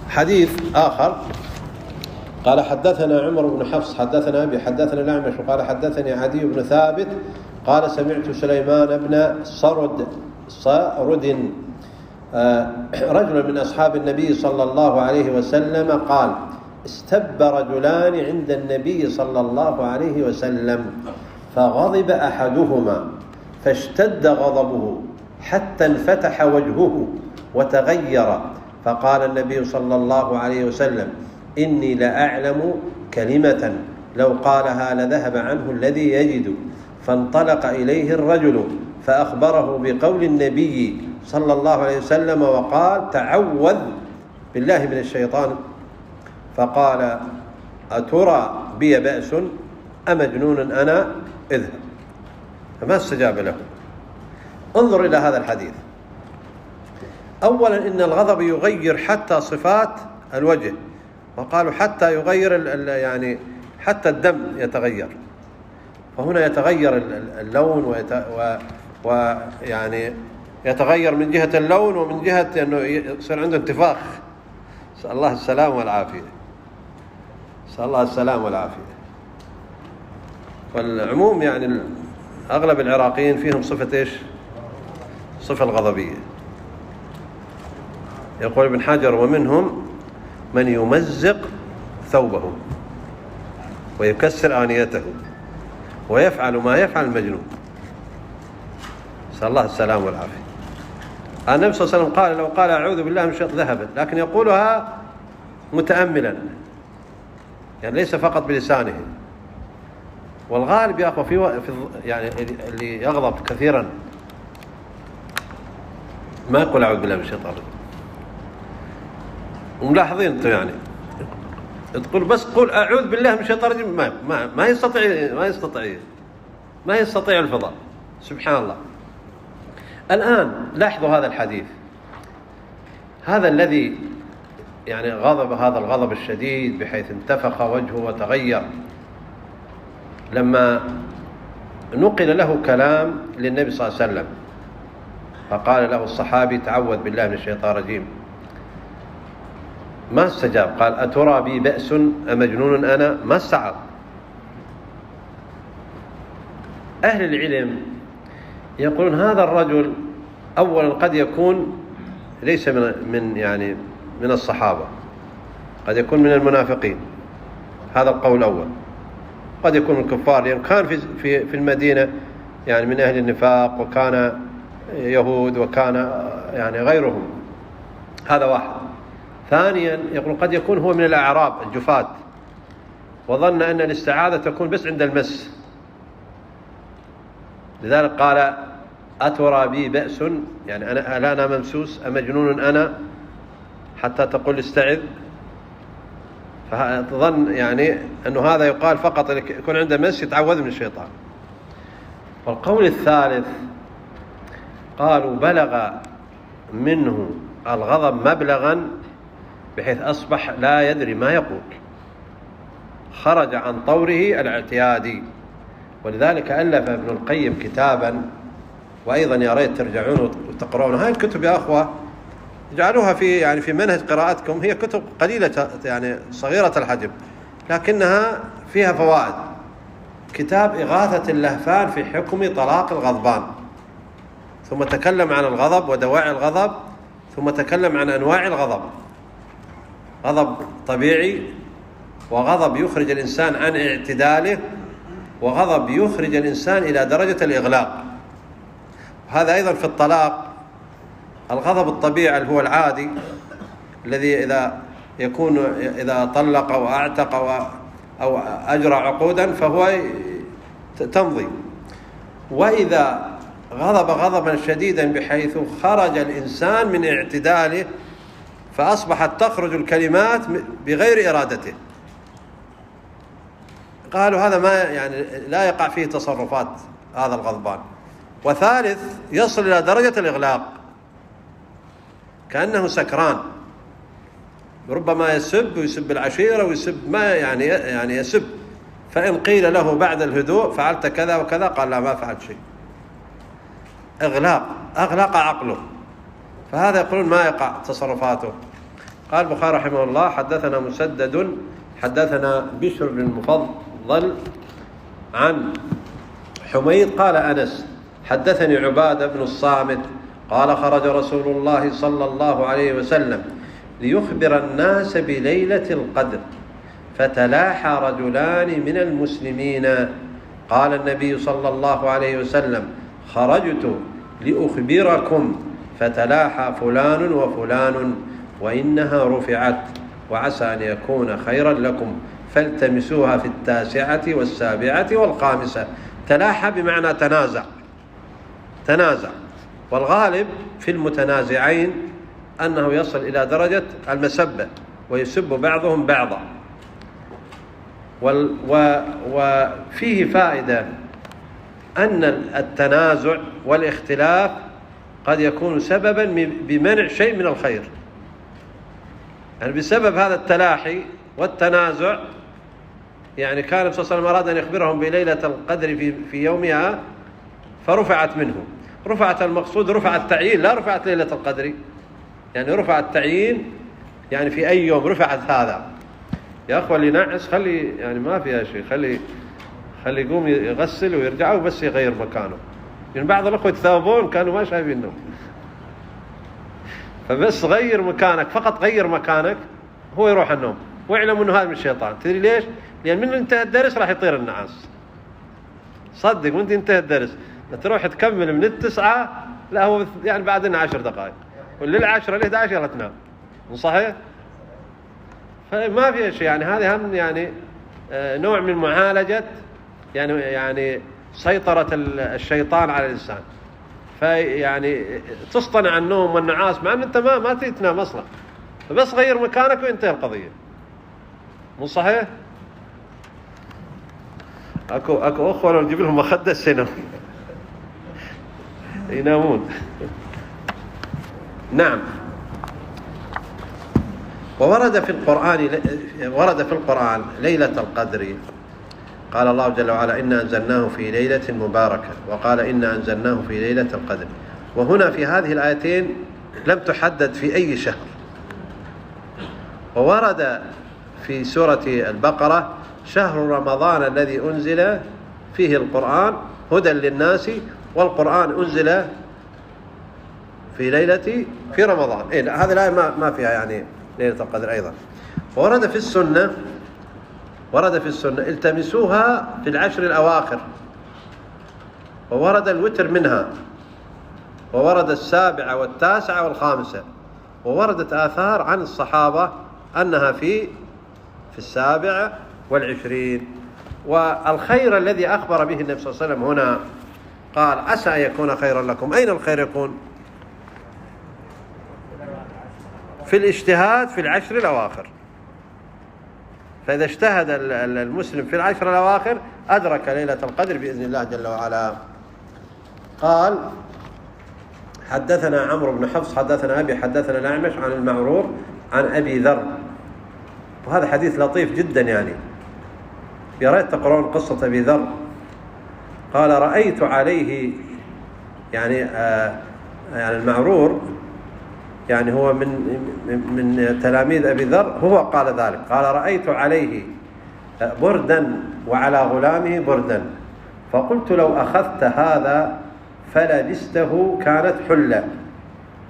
حديث آخر قال حدثنا عمر بن حفص حدثنا أبي حدثنا الأعمش قال حدثني عدي بن ثابت قال سمعت سليمان بن صرد رجل من أصحاب النبي صلى الله عليه وسلم قال استب رجلان عند النبي صلى الله عليه وسلم فغضب أحدهما فاشتد غضبه حتى انفتح وجهه وتغير، فقال النبي صلى الله عليه وسلم إني لأعلم كلمة لو قالها لذهب عنه الذي يجد. فانطلق إليه الرجل فأخبره بقول النبي صلى الله عليه وسلم وقال تعوذ بالله من الشيطان. فقال أترى بي بأس أمجنون أنا؟ اذهب. فما استجاب له. انظر إلى هذا الحديث. أولا إن الغضب يغير حتى صفات الوجه، وقالوا حتى يغير يعني حتى الدم يتغير. فهنا يتغير اللون ويعني يتغير من جهة اللون ومن جهة أنه يصير عنده انتفاخ. نسأل الله السلام والعافية. نسأل الله السلام والعافية. والعموم يعني أغلب العراقيين فيهم صفة إيش؟ صفة الغضبية. يقول ابن حجر: ومنهم من يمزق ثوبه ويكسر آنيته ويفعل ما يفعل المجنون، نسأل الله السلام والعافية. النبي صلى الله عليه وسلم قال: لو قال أعوذ بالله من الشيطان ذهبت، لكن يقولها متأملا، يعني ليس فقط بلسانه. والغالب يا أخوة في يعني اللي يغضب كثيرا ما يقول أعوذ بالله من الشيطان الرجيم. وملاحظين أنتم يعني تقول بس قول أعوذ بالله من الشيطان الرجيم، ما يستطيع الفضل. سبحان الله. الآن لاحظوا هذا الحديث، هذا الذي يعني غضب هذا الغضب الشديد بحيث انتفخ وجهه وتغير، لما نقل له كلام للنبي صلى الله عليه وسلم فقال له الصحابي: تعوذ بالله من الشيطان الرجيم، ما استجاب. قال: أترى بي بأس أمجنون أنا؟ ما استعر. أهل العلم يقولون هذا الرجل أولا قد يكون ليس من الصحابة، قد يكون من المنافقين، هذا القول الأول. قد يكون من الكفار، لأنه كان في المدينة يعني من أهل النفاق، وكان يهود، وكان يعني غيرهم. هذا واحد. ثانيا يقول قد يكون هو من الأعراب الجفاة، وظن أن الاستعاذة تكون بس عند المس، لذلك قال: أترى بي بأس، يعني أنا ممسوس، أمجنون أنا حتى تقول استعذ. فظن يعني أنه هذا يقال فقط يكون عنده مس يتعوذ من الشيطان. والقول الثالث قالوا: بلغ منه الغضب مبلغا بحيث أصبح لا يدري ما يقول، خرج عن طوره الاعتيادي. ولذلك ألف ابن القيم كتابا، وأيضا يا ريت ترجعون وتقرؤون هاي الكتب يا أخوة، اجعلوها في منهج قراءتكم. هي كتب قليلة يعني صغيرة الحجم، لكنها فيها فوائد. كتاب إغاثة اللهفان في حكم طلاق الغضبان، ثم تكلم عن الغضب ودواعي الغضب، ثم تكلم عن أنواع الغضب: غضب طبيعي، وغضب يخرج الإنسان عن اعتداله، وغضب يخرج الإنسان إلى درجة الإغلاق. هذا أيضا في الطلاق. الغضب الطبيعي اللي هو العادي، الذي إذا طلق أو أعتق أو أجرى عقودا فهو تمضي. وإذا غضب غضبا شديدا بحيث خرج الإنسان من اعتداله فأصبحت تخرج الكلمات بغير إرادته، قالوا هذا ما يعني لا يقع فيه تصرفات هذا الغضبان. وثالث يصل إلى درجة الإغلاق، كأنه سكران، ربما يسب ويسب العشيرة ويسب ما يعني يسب. فإن قيل له بعد الهدوء فعلت كذا وكذا قال: لا، ما فعلت شيء. أغلق عقله، فهذا يقولون ما يقع تصرفاته. قال البخاري رحمه الله: حدثنا مسدد حدثنا بشر بن المفضل عن حميد قال أنس: حدثني عبادة بن الصامت قال: خرج رسول الله صلى الله عليه وسلم ليخبر الناس بليلة القدر، فتلاحى رجلان من المسلمين. قال النبي صلى الله عليه وسلم: خرجت لأخبركم، فتلاحى فلان وفلان، وإنها رفعت، وعسى أن يكون خيرا لكم، فالتمسوها في 9 و7 و5. تلاحى بمعنى تنازع، والغالب في المتنازعين أنه يصل إلى درجة المسبة ويسب بعضهم بعضا. وفيه فائدة أن التنازع والاختلاف قد يكون سببا بمنع شيء من الخير، يعني بسبب هذا التلاحي والتنازع. يعني كان النبي صلى الله عليه وسلم أراد أن يخبرهم بليلة القدر في يومها فرفعت منه. رفعت المقصود رفع التعيين، لا رفعت ليلة القدر، يعني رفع التعيين يعني في أي يوم رفعت هذا. يا أخوة اللي نعس خلي يعني ما فيها شيء، خلي يقوم يغسل ويرجع وبس يغير مكانه، يعني بعض الأخوة يتثاوبون كانوا ما شايفينهم. فبس غير مكانك، فقط غير مكانك، هو يروح النوم واعلم أنه هذا من الشيطان. تدري ليش؟ لأن من انتهى الدرس راح يطير النعاس. صدق وانت انتهى الدرس تروح تكمل من 9 لا هو يعني بعد 10 دقائق، ولل10 ل11 يلا تنام. صحيح؟ فما في شيء يعني. هذه هم يعني نوع من معالجة يعني سيطرة الشيطان على الإنسان. فيعني تصطنع النوم والنعاس مع أن أنت ما تنام أصلا، فبس غير مكانك وانتهى القضية. مو صحيح؟ أكو أخوة لو نجيب لهم مخدة السنة ينامون. نعم. ورد في القرآن ليلة القدر، قال الله جل وعلا إنا أنزلناه في ليلة مباركة، وقال إنا أنزلناه في ليلة القدر. وهنا في هذه الآيتين لم تحدد في أي شهر. وورد في سورة البقرة شهر رمضان الذي أنزل فيه القرآن هدى للناس، والقرآن أنزل في رمضان. هذه الآية ما فيها يعني ليلة القدر أيضا. ورد في السنة التمسوها في العشر الأواخر، وورد الوتر منها، وورد 7 و9 و5، ووردت آثار عن الصحابة أنها في 27. والخير الذي أخبر به النبي صلى الله عليه وسلم هنا قال عسى أن يكون خيرا لكم. أين الخير يكون؟ في الاجتهاد في العشر الأواخر. فإذا اجتهد المسلم في العشر الأواخر أدرك ليلة القدر بإذن الله جل وعلا. قال حدثنا عمرو بن حفص حدثنا أبي حدثنا الأعمش عن المعرور عن أبي ذر. وهذا حديث لطيف جدا يعني، يا ريت تقرؤون قصة أبي ذر. قال رأيت عليه يعني المعرور يعني هو من تلاميذ أبي ذر، هو قال ذلك. قال رأيت عليه بردا وعلى غلامه بردا، فقلت لو أخذت هذا فلبسته كانت حلة.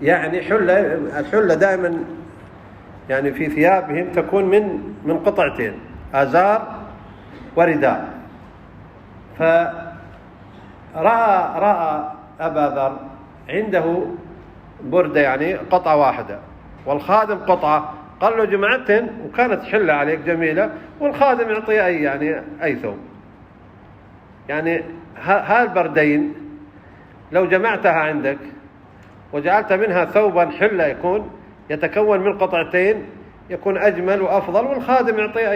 يعني الحلة دائما يعني في ثيابهم تكون من قطعتين، أزار ورداء. فرأى أبا ذر عنده بردة يعني قطعة واحدة، والخادم قطعة. قال له جمعتين وكانت حلة عليك جميلة، والخادم يعطيه أي ثوب. يعني هالبردين لو جمعتها عندك وجعلت منها ثوبا حلة يتكون من قطعتين يكون أجمل وأفضل، والخادم يعطيه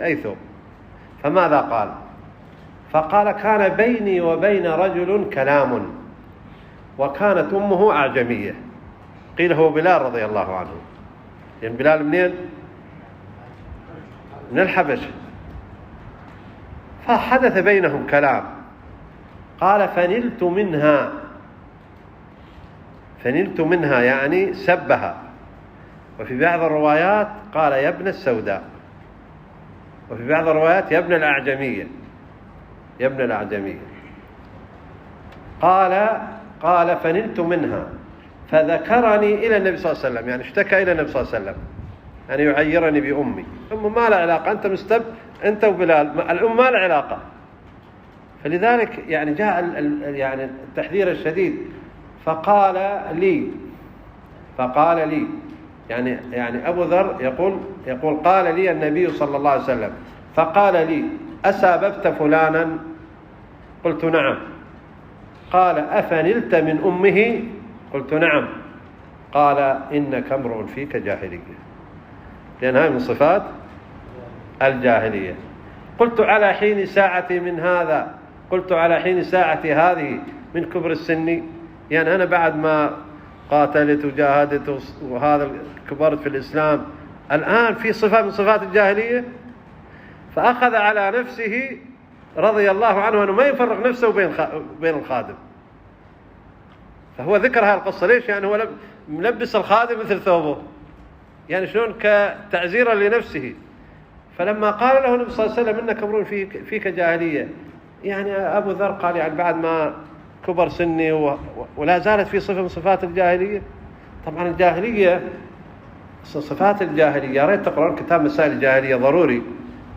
أي ثوب. فماذا قال؟ فقال كان بيني وبين رجل كلام، وكانت أمه أعجمية. قيل هو بلال رضي الله عنه. يعني بلال منين؟ من الحبشة. فحدث بينهم كلام. قال فنلت منها يعني سبها. وفي بعض الروايات قال يا ابن السوداء، وفي بعض الروايات يا ابن الأعجمية. قال فنلت منها فذكرني إلى النبي صلى الله عليه وسلم، يعني اشتكى إلى النبي صلى الله عليه وسلم يعني يعيرني بأمي. أم ما له علاقة، أنت أنت وبلال، الأم ما له علاقة. فلذلك يعني جاء يعني التحذير الشديد. فقال لي يعني أبو ذر يقول قال لي النبي صلى الله عليه وسلم، فقال لي أساببت فلانا؟ قلت نعم. قال أفنلت من أمه؟ قلت نعم. قال إنك امرؤ فيك جاهلية، لأن هذه من صفات الجاهلية. قلت على حين ساعتي من هذا، قلت على حين ساعتي هذه من كبر السن، يعني أنا بعد ما قاتلت وجاهدت وهذا كبرت في الإسلام الآن في صفة من صفات الجاهلية. فأخذ على نفسه رضي الله عنه أنه ما يفرق نفسه بين الخادم. فهو ذكر هذه القصة ليش؟ يعني هو ملبس الخادم مثل ثوبه، يعني شلون كتعزيرا لنفسه. فلما قال له النبي صلى الله عليه وسلم إنك امرؤ فيك جاهلية، يعني أبو ذر قال يعني بعد ما كبر سني ولا زالت في صفة من صفات الجاهلية. طبعا الجاهلية صفات الجاهلية، يا ريت تقرأون كتاب مسائل الجاهلية، ضروري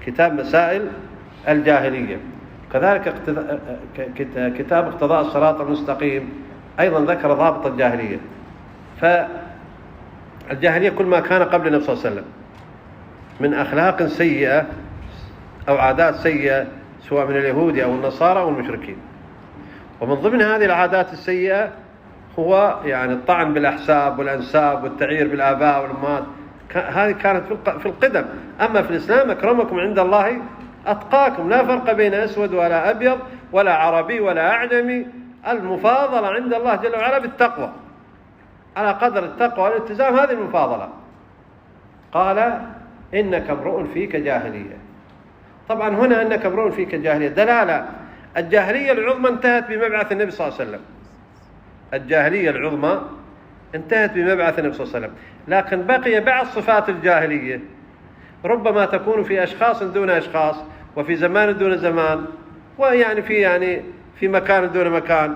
كتاب مسائل الجاهلية. كذلك كتاب اقتضاء الصراط المستقيم أيضا ذكر ضابط الجاهلية. فالجاهلية كل ما كان قبل النبي صلى الله عليه وسلم من أخلاق سيئة أو عادات سيئة، سواء من اليهود أو النصارى أو المشركين. ومن ضمن هذه العادات السيئة هو يعني الطعن بالأحساب والأنساب والتعيير بالآباء والأمهات. هذه كانت في القدم. أما في الإسلام أكرمكم عند الله أتقاكم، لا فرق بين أسود ولا أبيض ولا عربي ولا أعجمي. المفاضلة عند الله جل وعلا بالتقوى، على قدر التقوى والالتزام، هذه المفاضلة. قال إنك امرؤ فيك جاهلية. طبعا هنا إنك امرؤ فيك جاهلية دلالة. الجاهلية العظمى انتهت بمبعث النبي صلى الله عليه وسلم. الجاهلية العظمى انتهت بمبعث النبي صلى الله عليه وسلم، لكن بقي بعض صفات الجاهلية ربما تكون في أشخاص دون أشخاص، وفي زمان دون زمان، ويعني في مكان دون مكان.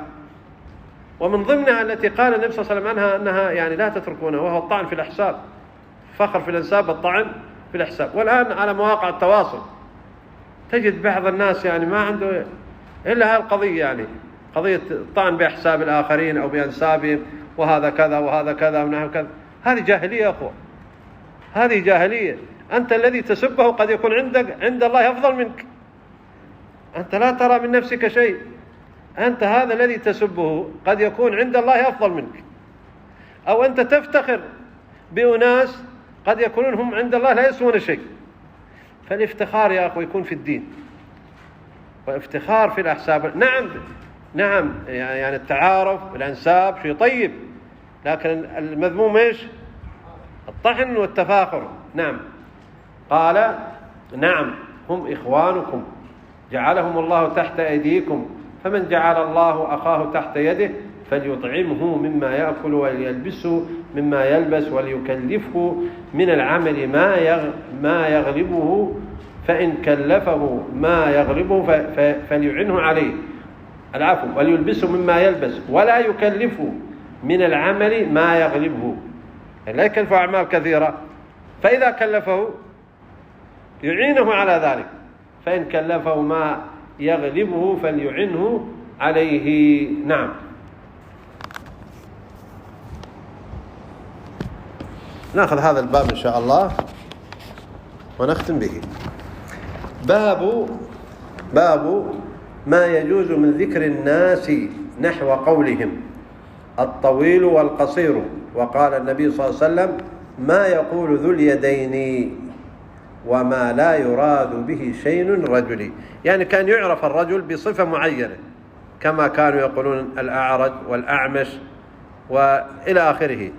ومن ضمنها التي قال النبي صلى الله عليه وسلم عنها أنها يعني لا تتركونها، وهو الطعن في الأحساب. فخر في الأنساب والطعن في الأحساب. والآن على مواقع التواصل تجد بعض الناس يعني ما عنده إلا هالقضية، يعني قضية الطعن بأحساب الآخرين أو بأنسابهم، وهذا كذا وهذا كذا ونحو كذا. هذه جاهلية يا أخوة، هذه جاهلية. أنت الذي تسبه قد يكون عند الله أفضل منك، أنت لا ترى من نفسك شيء. أنت هذا الذي تسبه قد يكون عند الله أفضل منك، أو أنت تفتخر بأناس قد يكونون هم عند الله لا يسوون شيء. فالافتخار يا أخوة يكون في الدين، وافتخار في الأحساب. نعم يعني التعارف بالأنساب شيء طيب، لكن المذموم إيش؟ الطحن والتفاخر. نعم. قال نعم هم إخوانكم جعلهم الله تحت أيديكم، فمن جعل الله أخاه تحت يده فليطعمه مما يأكل وليلبسه مما يلبس وليكلفه من العمل ما يغلبه، فإن كلفه ما يغلبه فليعنه عليه، العفو، وليلبسه مما يلبس ولا يكلفه من العمل ما يغلبه، يعني لا يكلفه أعمال كثيرة. فإذا كلفه يعينه على ذلك، فإن كلفه ما يغلبه فليعنه عليه. نعم. نأخذ هذا الباب إن شاء الله ونختم به. باب ما يجوز من ذكر الناس نحو قولهم الطويل والقصير. وقال النبي صلى الله عليه وسلم ما يقول ذو اليدين وما لا يراد به شيء رجلي، يعني كان يعرف الرجل بصفة معينة، كما كانوا يقولون الأعرج والأعمش وإلى آخره.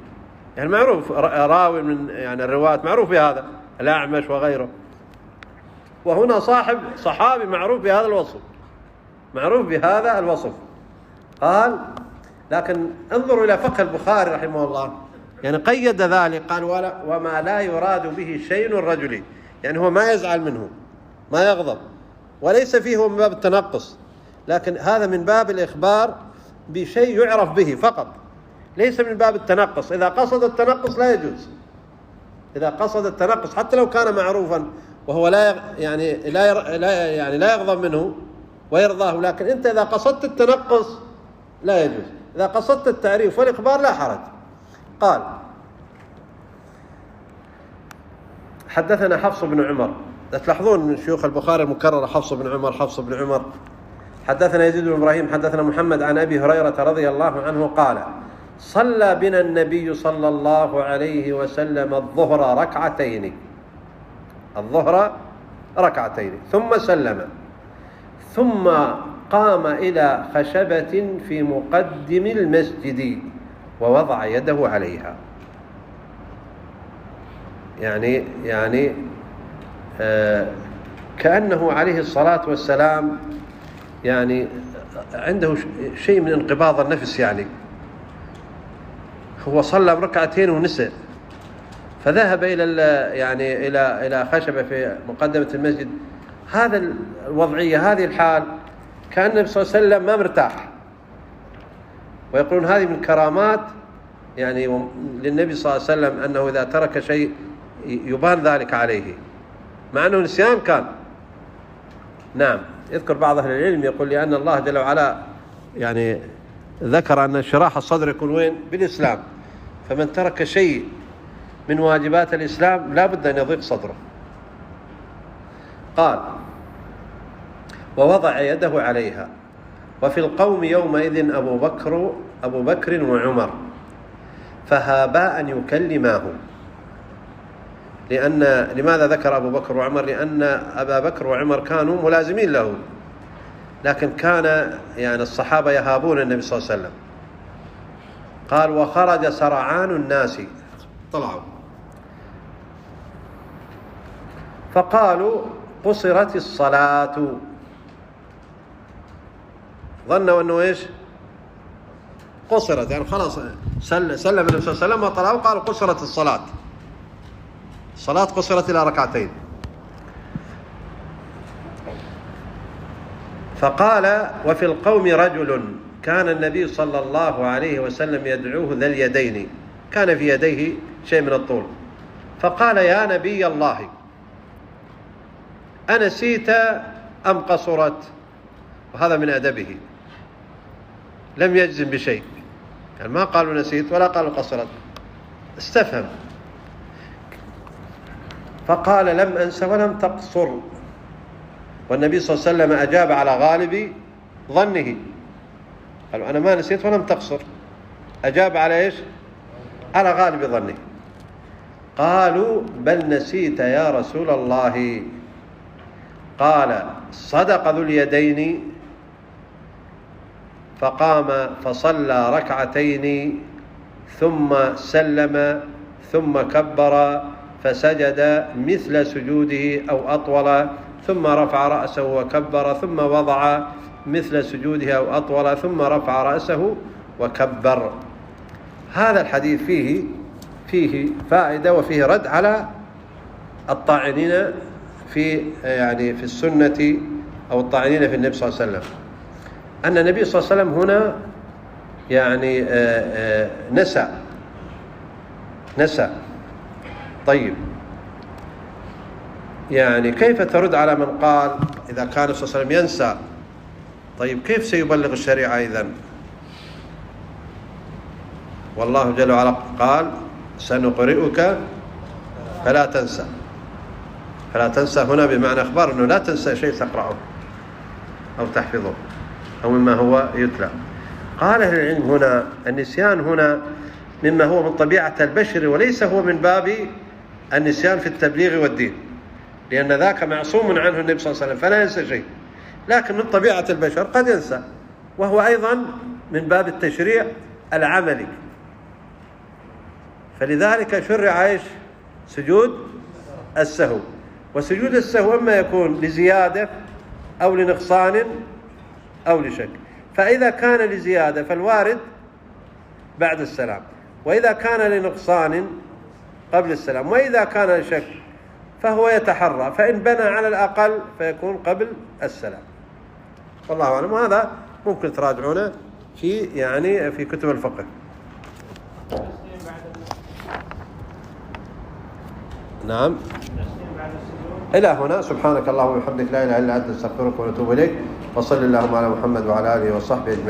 يعني معروف راوي من يعني الرواة معروف بهذا، الأعمش وغيره. وهنا صحابي معروف بهذا الوصف، قال. لكن انظروا إلى فقه البخاري رحمه الله، يعني قيد ذلك، قال وما لا يراد به شيء رجلي، يعني هو ما يزعل منه، ما يغضب، وليس فيه هو من باب التنقص، لكن هذا من باب الإخبار بشيء يعرف به فقط، ليس من باب التنقص. إذا قصد التنقص لا يجوز، إذا قصد التنقص حتى لو كان معروفا وهو لا يغضب منه ويرضاه، لكن أنت إذا قصدت التنقص لا يجوز. إذا قصدت التعريف والإخبار لا حرج. قال حدثنا حفص بن عمر، تلاحظون من شيوخ البخاري المكررة حفص بن عمر. حدثنا يزيد بن إبراهيم حدثنا محمد عن أبي هريرة رضي الله عنه قال صلى بنا النبي صلى الله عليه وسلم الظهر ركعتين ثم سلم، ثم قام إلى خشبة في مقدم المسجد ووضع يده عليها. يعني كأنه عليه الصلاة والسلام يعني عنده شيء من انقباض النفس، يعني هو صلى بركعتين ونسى، فذهب إلى خشبة في مقدمة المسجد. هذا الوضعية، هذه الحال، كأن النبي صلى الله عليه وسلم ما مرتاح، ويقولون هذه من كرامات يعني للنبي صلى الله عليه وسلم، أنه إذا ترك شيء يبان ذلك عليه، مع أنه نسيان كان. نعم. يذكر بعض أهل العلم يقول لأن الله جل وعلا يعني ذكر أن انشراح الصدر يكون وين؟ بالإسلام، فمن ترك شيء من واجبات الإسلام لا بد أن يضيق صدره. قال: ووضع يده عليها، وفي القوم يومئذ أبو بكر وعمر، فهابا أن يكلماه. لماذا ذكر أبو بكر وعمر؟ لأن أبا بكر وعمر كانوا ملازمين له، لكن كان يعني الصحابة يهابون النبي صلى الله عليه وسلم. قال: وخرج سرعان الناس، طلعوا فقالوا: قصرت الصلاة. ظنوا أنه إيش؟ قصرت، يعني خلاص سلم النبي صلى الله عليه وسلم وطلعوا، قالوا: قصرت الصلاة، الصلاة قصرت إلى ركعتين. فقال: وفي القوم رجل كان النبي صلى الله عليه وسلم يدعوه ذا اليدين، كان في يديه شيء من الطول، فقال: يا نبي الله، أنسيت أم قصرت؟ وهذا من أدبه، لم يجزم بشيء، يعني ما قالوا نسيت ولا قالوا قصرت، استفهم. فقال: لم أنس ولم تقصر. والنبي صلى الله عليه وسلم أجاب على غالب ظنه، قالوا: أنا ما نسيت ولم تقصر. أجاب على إيش؟ على غالب ظنه. قالوا: بل نسيت يا رسول الله. قال: صدق ذو اليدين. فقام فصلى ركعتين ثم سلم ثم كبر فسجد مثل سجوده أو أطول، ثم رفع رأسه وكبر، ثم وضع مثل سجوده أو أطول، ثم رفع رأسه وكبر. هذا الحديث فيه فائدة، وفيه رد على الطاعنين في السنة أو الطاعنين في النبي صلى الله عليه وسلم، أن النبي صلى الله عليه وسلم هنا يعني نسى. طيب، يعني كيف ترد على من قال إذا كان صلى الله عليه وسلم ينسى؟ طيب كيف سيبلغ الشريعة إذن؟ والله جل وعلا قال: سنقرئك فلا تنسى. فلا تنسى هنا بمعنى أخبار أنه لا تنسى شيء تقرأه أو تحفظه أو مما هو يتلى. قال أهل العلم هنا النسيان هنا مما هو من طبيعة البشر، وليس هو من باب النسيان في التبليغ والدين، لأن ذاك معصوم عنه النبي صلى الله عليه وسلم فلا ينسى شيء، لكن من طبيعة البشر قد ينسى، وهو أيضا من باب التشريع العملي. فلذلك شرع إيش؟ سجود السهو. وسجود السهو إما يكون لزيادة أو لنقصان أو لشك. فإذا كان لزيادة فالوارد بعد السلام، وإذا كان لنقصان قبل السلام، وإذا كان لشك فهو يتحرى، فإن بنى على الأقل فيكون قبل السلام. والله أعلم. وهذا ممكن تراجعونه في كتب الفقه. نعم. إلى هنا. سبحانك اللهم وبحمدك، لا إله إلا أنت، نستغفرك ونتوب إليك، وصلى اللهم على محمد وعلى آله وصحبه أجمعين.